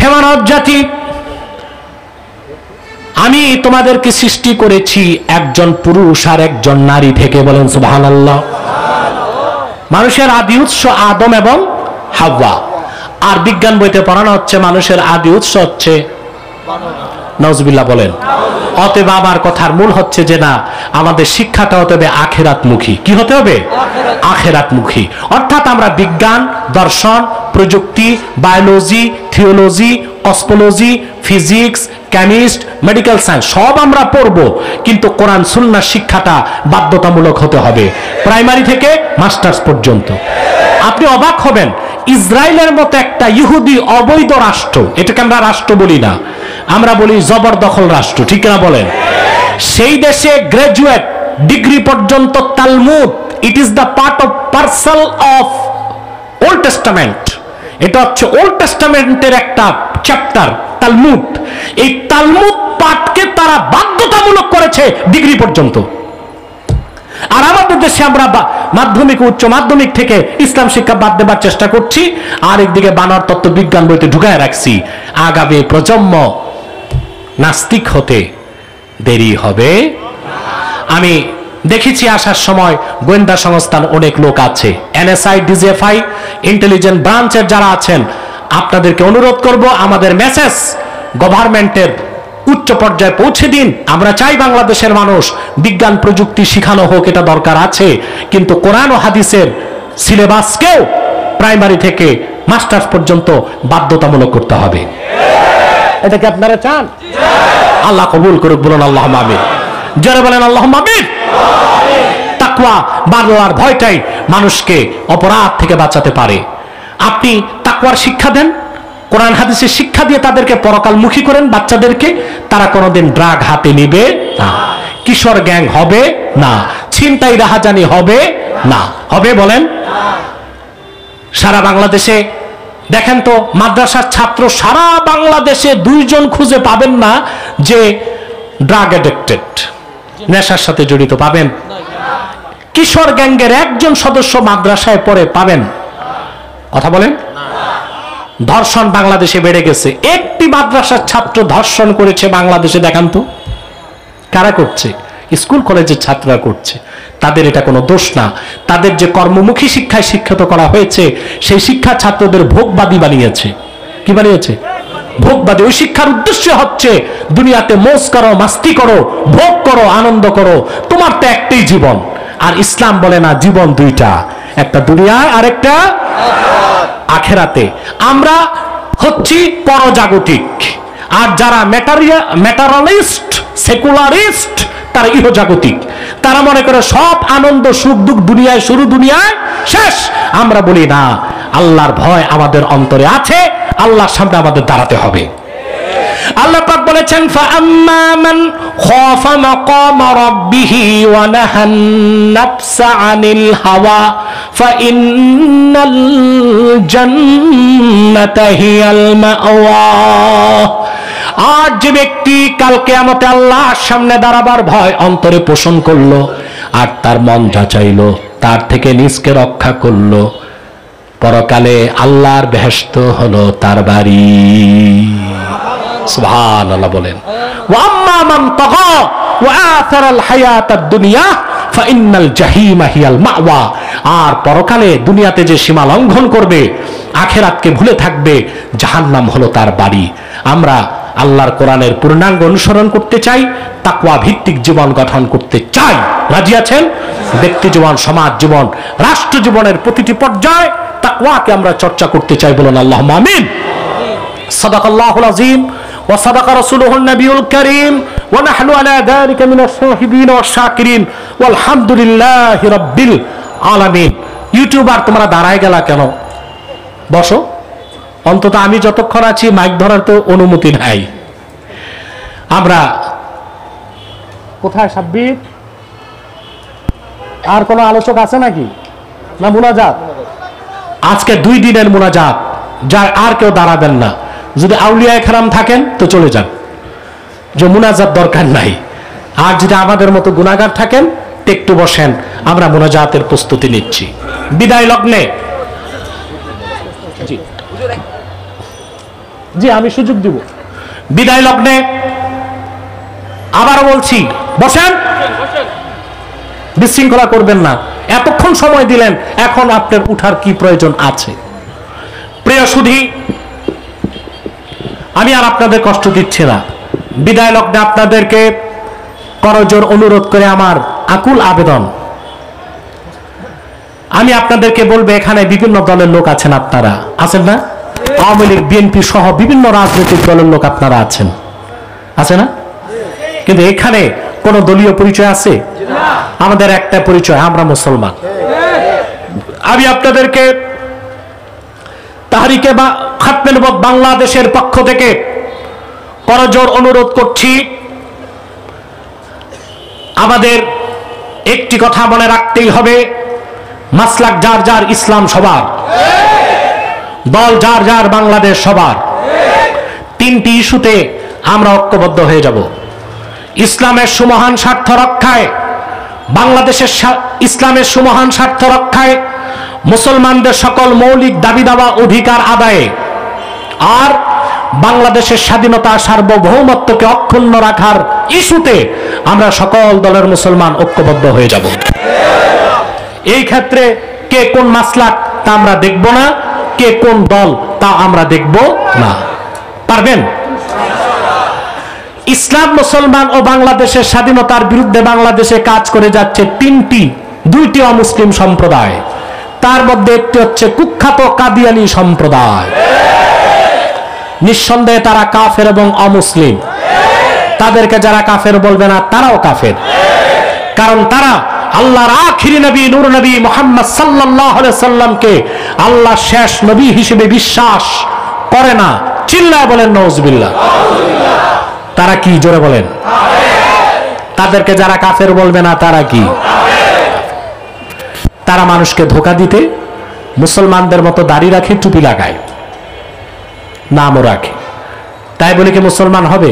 হে মানব জাতি, আমি তোমাদেরকে সৃষ্টি করেছি একজন পুরুষ আর একজন নারী থেকে। বলেন সুবহানাল্লাহ। মানুষের আদি উৎস আদম এবং হাওয়া। আর বিজ্ঞান বইতে পড়ানো হচ্ছে মানুষের আদি উৎস হচ্ছে নাউজুবিল্লাহ বলেন। অতএব আমার কথার মূল হচ্ছে যে না, আমাদের শিক্ষাটা হতে হবে আখিরাতমুখী। কি হতে হবে? আখিরাতমুখী। অর্থাৎ আমরা বিজ্ঞান, দর্শন, প্রযুক্তি, biology, theology, cosmology, physics, chemist, medical science সব আমরা পড়ব, কিন্তু কোরআন সুন্নাহ শিক্ষাটা বাধ্যতামূলক হতে হবে, প্রাইমারি থেকে মাস্টার্স পর্যন্ত। আপনি অবাক হবেন, ইসরায়েলের মতো একটা ইহুদি অবৈধ রাষ্ট্র, এটাকে আমরা রাষ্ট্র বলি না, আমরা বলি জবরদখল রাষ্ট্র, ঠিক না বলেন? সেই দেশে গ্রাজুয়েট ডিগ্রি পর্যন্ত Talmud, it is the part of parcel of old testament. এটা হচ্ছে ওল্ড টেস্টামেন্টের একটা চ্যাপ্টার তালমুদ। এই তালমুদ পাঠকে তারা বাধ্যতামূলক করেছে ডিগ্রি পর্যন্ত। আর আমাদের দেশে আমরা মাধ্যমিক, উচ্চ মাধ্যমিক থেকে ইসলাম শিক্ষা বাদ দেবার চেষ্টা করছি, আর একদিকে বানর তত্ত্ব বিজ্ঞান বইতে ঢুকায় রাখছি। আগামী প্রজন্ম নাস্তিক হতে দেরি হবে। আমি দেখেছি আসার সময় গোয়েন্দা সংস্থান অনেক লোক আছে, এনএসআই, ডিজিএফআই, ইন্টেলিজেন্ট ব্রাঞ্চের যারা আছেন, আপনাদেরকে অনুরোধ করব আমাদের মেসেজ গভর্নমেন্টের উচ্চ পর্যায়ে পৌঁছে দিন। আমরা চাই বাংলাদেশের মানুষ বিজ্ঞান প্রযুক্তি শিখানো হোক, এটা দরকার আছে, কিন্তু কোরআন ও হাদিসের সিলেবাসকেও প্রাইমারি থেকে মাস্টার্স পর্যন্ত বাধ্যতামূলক করতে হবে। এটা কি আপনারা চান? আল্লাহ কবুল করুক, বলুন আল্লাহুম্মা আমিন। যারা বলেন আল্লাহুম্মা আমিন। তাকওয়া বা আল্লাহর ভয়টাই মানুষকে অপরাধ থেকে বাঁচাতে পারে। আপনি তাকওয়ার শিক্ষা দেন, কোরআন হাদিসের শিক্ষা দিয়ে তাদেরকে পরকালমুখী করেন বাচ্চাদেরকে, তারা কোনোদিন ড্রাগ হাতে নিবে না, কিশোর গ্যাং হবে না, ছিনতাই রাহাজানি হবে না। হবে বলেন? সারা বাংলাদেশে দেখেন তো, মাদ্রাসার ছাত্র সারা বাংলাদেশে 2 জন খুঁজে পাবেন না যে ড্রাগ অ্যাডিক্টেড, নেশার সাথে জড়িত পাবেন। কিশোর গ্যাংয়ের 1 জন সদস্য মাদ্রাসায় পড়ে পাবেন? কথা বলেন। ধর্ষণ বাংলাদেশে বেড়ে গেছে। একটি মাদ্রাসার ছাত্র ধর্ষণ করেছে বাংলাদেশে দেখান তো? কারা করছে? স্কুল কলেজের ছাত্ররা করছে। তাদের এটা কোনো দোষ না। তাদের যে কর্মমুখী শিক্ষায় শিক্ষিত করা হয়েছে, সেই শিক্ষা ছাত্রদের ভোগবাদী বানিয়েছে। কি বানিয়েছে? ভোগবাদী। ওই শিক্ষার উদ্দেশ্য হচ্ছে দুনিয়াতে মৌজ করো, মাস্তি করো, ভোগ করো, আনন্দ করো, তোমার তো একটাই জীবন। আর ইসলাম বলে না, জীবন 2টা, একটা দুনিয়ায় আর একটা আখেরাতে। আমরা হচ্ছি পরজাগতিক, আর যারা ম্যাটারিয়ালিস্ট, সেকুলারিস্ট, তারা ইহজাগতিক। তারা মনে করে সব আনন্দ সুখ দুঃখ দুনিয়ায় শুরু, দুনিয়ায় শেষ। আমরা বলি না, আল্লাহর ভয় আমাদের অন্তরে আছে, আল্লাহর সামনে আমাদের দাঁড়াতে হবে। আল্লাহ পাক বলেছেন, ফাআম্মা মান খাফা মাকাম রাব্বিহি ওয়া নাহান নাফসা আনিল হাওয়া ফাইন্নাল জান্নাতা হিয়াল মাওয়া। আর যে ব্যক্তি কাল কিয়ামতে আল্লাহর সামনে দাঁড়াবার ভয় অন্তরে পোষণ করলো, আর তার মন যাচাইলো, তার থেকে নিজকে রক্ষা করলো, পরকালে আল্লাহর বেহেশত হলো তার বাড়ি। সুবহানাল্লাহ বলেন। ওয়া আম্মা মান তাগা ওয়া আথারাল হায়াতাদ দুনিয়া ফাইন্নাল জাহিমা হিয়াল মাওয়া। আর পরকালে দুনিয়াতে যে সীমা লঙ্ঘন করবে, আখিরাতকে ভুলে থাকবে, জাহান্নাম হলো তার বাড়ি। আমরা আল্লাহর কোরআনের পূর্ণাঙ্গ অনুসরণ করতে চাই, তাকওয়া ভিত্তিক জীবন গঠন করতে চাই। রাজি আছেন? ব্যক্তি জীবন, সমাজ জীবন, রাষ্ট্র জীবনের প্রতিটি পর্যায়ে তাকওয়াকে আমরা চর্চা করতে চাই। বলুন আল্লাহুম্মা আমিন। সাদাকাল্লাহুল আযীম ওয়া সাদাকা রাসূলুহুন নবিয়ুল কারীম ওয়া নাহনু আলা যালিকা মিনাশ শাহিদিন ওয়াশ শাকিরিন ওয়ালহামদুলিল্লাহি রাব্বিল আলামিন। ইউটিউবার তোমরা দাঁড়ায় গেলা কেন? বসো। অন্তত আমি যতক্ষণ আছি মাইক ধরার তো অনুমতি নাই। আমরা কোথায় সাব্বির? আর কোন আলোচক আছে নাকি? না মুনাজাত? আজকে 2 দিনের মুনাজাত, যার আর কেউ দাঁড়াবেন না। যদি আউলিয়া কেরাম থাকেন তো চলে যান, যে মুনাজাত দরকার নাই। আর যদি আমাদের মতো গুনাহগার থাকেন একটু বসেন, আমরা মুনাজাতের প্রস্তুতি নিচ্ছি। বিদায় লগ্নে জি আমি সুযোগ দিব। বিদায় লগ্নে আবার বলছি, বসেন, বিশৃঙ্খলা করবেন না। এতক্ষণ সময় দিলেন, এখন আপনার উঠার কি প্রয়োজন আছে? প্রিয় সুধী, আমি আর আপনাদের কষ্ট দিচ্ছি না। বিদায় লগ্নে আপনাদেরকে করজোর অনুরোধ করে আমার আকুল আবেদন, আমি আপনাদেরকে বলবো, এখানে বিভিন্ন দলের লোক আছেন, আপনারা আছেন না? আওয়ামী লীগ, বিএনপি সহ বিভিন্ন রাজনৈতিক দলের লোক আপনারা আছেন, আছে না? কিন্তু এখানে কোন দলীয় পরিচয় আছে? আমাদের একটা পরিচয়, আমরা মুসলমান। আমি আপনাদেরকে তাহরিকে খাতমে নবুয়ত বাংলাদেশের পক্ষ থেকে করজোর অনুরোধ করছি, আমাদের একটি কথা মনে রাখতেই হবে, মাসলাক যার যার, ইসলাম সবার, দল যার যার, বাংলাদেশ সবার। 3টি ইস্যুতে আমরা ঐক্যবদ্ধ হয়ে যাব। ইসলামের সুমহান স্বার্থ রক্ষায়, বাংলাদেশের ইসলামের সুমহান স্বার্থ রক্ষায়, মুসলমানদের সকল মৌলিক দাবি দাওয়া অধিকার আদায়ে, আর বাংলাদেশের স্বাধীনতা সার্বভৌমত্বকে অক্ষুণ্ণ রাখার ইস্যুতে আমরা সকল দলের মুসলমান ঐক্যবদ্ধ হয়ে যাব। এই ক্ষেত্রে কে কোন মাসলাক তা আমরা দেখব না, কে কোন দল তা আমরা দেখব না। পারবেন? ইসলাম, মুসলমান ও বাংলাদেশের স্বাধীনতার বিরুদ্ধে বাংলাদেশে কাজ করে যাচ্ছে 2টি অমুসলিম সম্প্রদায়। তার মধ্যে একটি হচ্ছে কুখ্যাত কাদিয়ানী সম্প্রদায়। নিঃসন্দেহে তারা কাফের এবং অমুসলিম। তাদেরকে যারা কাফের বলবে না, তারাও কাফের। কারণ তারা আল্লাহর আখিরি নবী নূর নবী মুহাম্মদ সাল্লাল্লাহু আলাইহি সাল্লামকে আল্লাহর শেষ নবী হিসেবে বিশ্বাস করে না। চিল্লায় বলেন নাউজুবিল্লাহ। তারা কি? জোরে বলেন। তাদেরকে যারা কাফের বলবে না, তারা কি? তারা মানুষকে ধোঁকা দিতে মুসলমানদের মতো দাড়ি রাখে, টুপি লাগায়, নামও রাখে। তাই বলে কি মুসলমান হবে?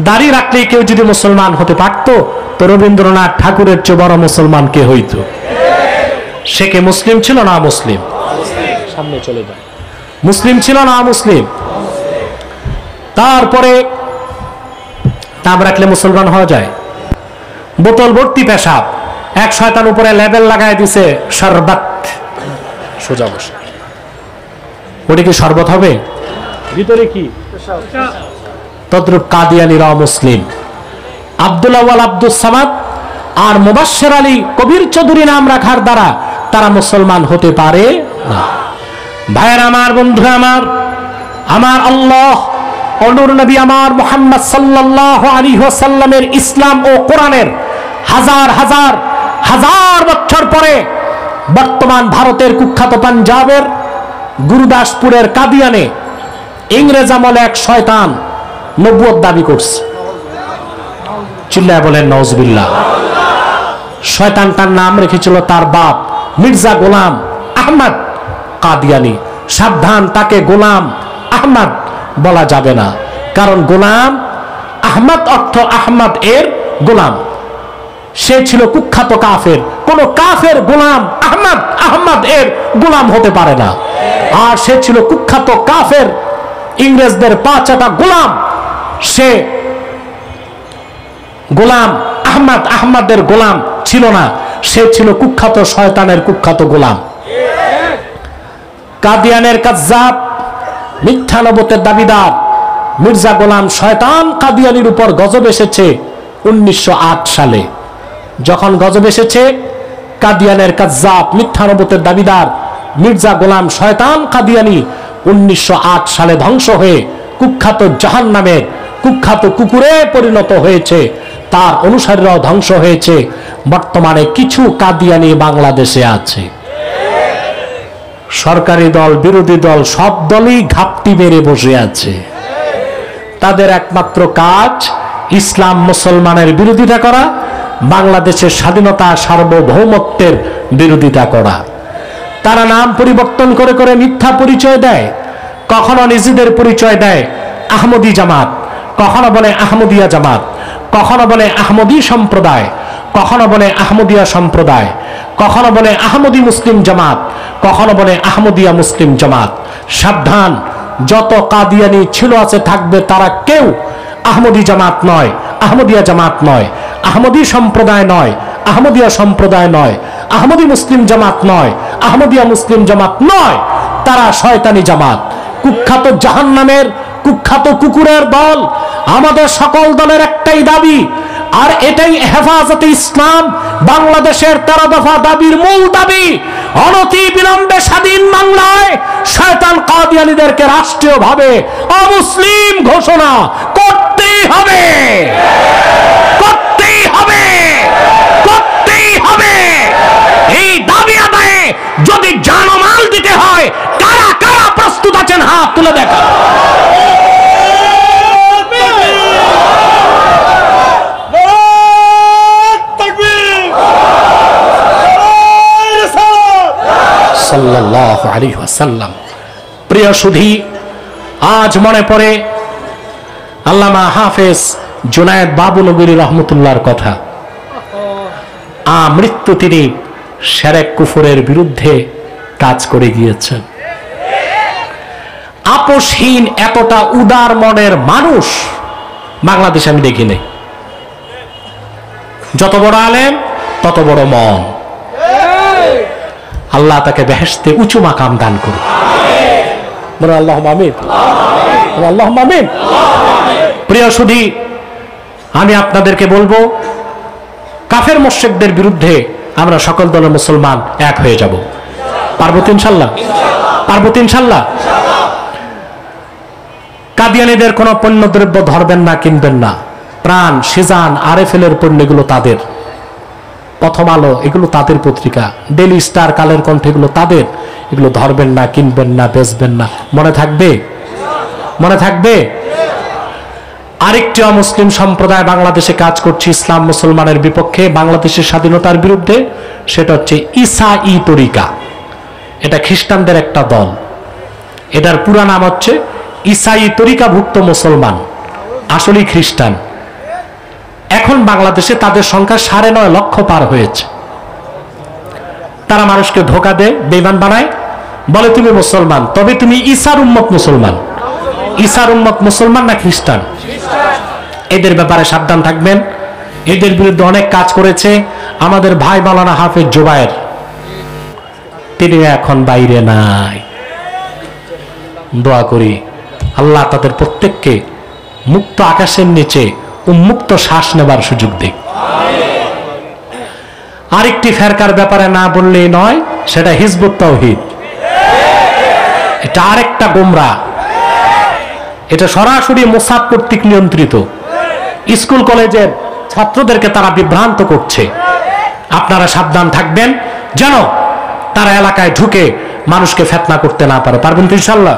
দাড়ি রাখলেই কেউ যদি মুসলমান হতে পারত, তো রবীন্দ্রনাথ ঠাকুরের চেয়ে বড় মুসলমান কে হইত? সে কে মুসলিম ছিল না মুসলিম? সামনে চলে যায়। মুসলিম ছিল না মুসলিম? তারপরে নাম রাখলে মুসলমান হওয়া যায়? বোতল ভর্তি পেশাব, এক শয়তান উপরে লেবেল লাগায় দিছে শরবত, সোজা বসে। ওটা কি শরবত হবে? ভিতরে কি? তদ্রুপ কাদিয়ানীরা মুসলিম। আব্দুল আউয়াল আব্দুস সামাদ আর মুবাশশির আলী কবির চৌধুরী নাম রাখার দ্বারা তারা মুসলমান হতে পারে না। ভাইয়ের আমার, বন্ধুরা আমার, আমার আল্লাহ ও নূর নবী আমার মুহাম্মদ সাল্লাল্লাহু আলাইহি ওয়াসাল্লামের ইসলাম ও কোরআনের হাজার হাজার হাজার বছর পরে বর্তমান ভারতের কুখ্যাত পাঞ্জাবের গুরুদাসপুরের কাদিয়ানে ইংরেজ আমলে এক শয়তান নবুয়ত দাবি করছে। চিল্লায় বলেন নাউজুবিল্লাহ। শয়তানটার নাম রেখেছিল তার বাপ মির্জা গোলাম আহমদ কাদিয়ানী। সাবধান, তাকে গোলাম আহমদ বলা যাবে না, কারণ গোলাম আহমদ অর্থ আহমদ এর গোলাম। সে ছিল কুখ্যাত কাফের। কোন কাফের গোলাম আহমদ এর গোলাম হতে পারে না। আর সে ছিল কুখ্যাত কাফের, ইংরেজদের পাঁচাটা গোলাম। সে গোলাম আহমদের গোলাম ছিল না, সে ছিল কুখ্যাত শয়তানের কুখ্যাত গোলাম। কাদিয়ানের কাজ্জাব, মিথ্যা নবুয়তের দাবিদার মির্জা গোলাম শয়তান কাদিয়ানির উপর গজব এসেছে 1908 সালে। যখন গজব এসেছে, কাদিয়ানের কাজ্জাব, মিথ্যা নবুয়তের দাবিদার মির্জা গোলাম শয়তান কাদিয়ানি 1908 সালে ধ্বংস হয়ে কুখ্যাত জাহান্নামের কুখ্যাত কুকুরে পরিণত হয়েছে। তার অনুসারীরাও ধ্বংস হয়েছে। বর্তমানে কিছু কাদিয়ানি বাংলাদেশে আছে। সরকারি দল, বিরোধী দল, সব দলই ঘাপটি মেরে বসে আছে। তাদের একমাত্র কাজ ইসলাম মুসলমানের বিরোধিতা করা, বাংলাদেশের স্বাধীনতা সার্বভৌমত্বের বিরোধিতা করা। তারা নাম পরিবর্তন করে করে মিথ্যা পরিচয় দেয়। কখনো নিজেদের পরিচয় দেয় আহমদী জামাত, কখনো বলে আহমদিয়া জামাত, কখনো বলে আহমদী সম্প্রদায়, কখনো বলে আহমদিয়া সম্প্রদায়, কখনো বলে আহমদী মুসলিম জামাত, কখনো বলে আহমদিয়া মুসলিম জামাত। সাবধান, যত কাদিয়ানি ছিল আছে থাকবে, তারা কেউ আহমদী জামাত নয়, আহমদিয়া জামাত নয়, আহমদী সম্প্রদায় নয়, আহমদিয়া সম্প্রদায় নয়, আহমদী মুসলিম জামাত নয়, আহমদিয়া মুসলিম জামাত নয়। তারা শয়তানি জামাত, কুখ্যাত জাহান্নামের কুখ্যাত কুকুরের দল। আমাদের সকল দলের একটাই দাবি, আর এটাই হেফাজতে ইসলাম বাংলাদেশের 13 দফা দাবির মূল দাবি। অনতি বিলম্বে স্বাধীন বাংলায় শয়তান কাদিয়ানীদেরকে রাষ্ট্রীয়ভাবে অমুসলিম ঘোষণা করতেই হবে, করতেই হবে, করতেই হবে। এই দাবি আদায়ে যদি জানমাল দিতে হয়, কারা কারা প্রস্তুত আছেন হাত তুলে দেখা। সাল্লাল্লাহু আলাইহি ওয়াসাল্লাম। প্রিয় সুধী, আজ মনে পড়ে আল্লামা হাফেজ জুনায়েদ বাবুনগরী রহমতুল্লাহর কথা। মৃত্যু তিনি শিরক কুফরের বিরুদ্ধে কাজ করে গিয়েছেন। আপোষহীন এতটা উদার মনের মানুষ বাংলাদেশে আমি দেখি নাই। যত বড় আলেম তত বড় মন। আল্লাহ তাকে বেহেশতে উঁচু মাকাম দান করুন। বলুন আল্লাহুম্মা আমিন, আল্লাহুম্মা আমিন। প্রিয় সুধী, আমি আপনাদেরকে বলবো, কাফের মুশরিকদের বিরুদ্ধে আমরা সকল দলের মুসলমান এক হয়ে যাব। পারবো তো ইনশাআল্লাহ? পারবো তো ইনশাআল্লাহ? কাদিয়ানীদের কোনো পণ্যদ্রব্য ধরবেন না, কিনবেন না। প্রাণ, সিজান, আরএফএল এর পণ্য এগুলো তাদের, প্রথম আলো এগুলো তাদের পত্রিকা, ডেইলি স্টার, কালের কণ্ঠ এগুলো তাদের। এগুলো ধরবেন না, কিনবেন না, বেচবেন না। মনে থাকবে? মনে থাকবে? আরেকটি অমুসলিম সম্প্রদায় বাংলাদেশে কাজ করছে ইসলাম মুসলমানের বিপক্ষে, বাংলাদেশের স্বাধীনতার বিরুদ্ধে। সেটা হচ্ছে ঈসাঈ তরিকা। এটা খ্রিস্টানদের একটা দল। এটার পুরা নাম হচ্ছে ঈসাঈ তরিকাভুক্ত মুসলমান, আসলেই খ্রিস্টান। এখন বাংলাদেশে তাদের সংখ্যা 9.5 লক্ষ পার হয়েছে। তারা মানুষকে ধোঁকা দেয়, বেঈমান বানায়, বলে তুমি মুসলমান, তবে তুমি ঈসার উম্মত মুসলমান। ঈসার উম্মত মুসলমান না খ্রিস্টান? এদের ব্যাপারে সাবধান থাকবেন। এদের বিরুদ্ধে অনেক কাজ করেছে আমাদের ভাই মাওলানা হাফেজ জুবায়ের, তিনি এখন বাইরে নাই। দোয়া করি আল্লাহ তাদের প্রত্যেককে মুক্ত আকাশের নিচে উন্মুক্ত শ্বাস নেবার সুযোগ দিক। আরেকটি ফেরকার ব্যাপারে না বললেই নয়, সেটা হিজবুত তাওহীদ। এটা আরেকটা গোমরা। এটা সরাসরি মোসাদ কর্তৃক নিয়ন্ত্রিত। স্কুল কলেজের ছাত্রদেরকে তারা বিভ্রান্ত করছে। আপনারা সাবধান থাকবেন যেন তারা এলাকায় ঢুকে মানুষকে ফিতনা করতে না পারে। পারবেন তো ইনশাআল্লাহ?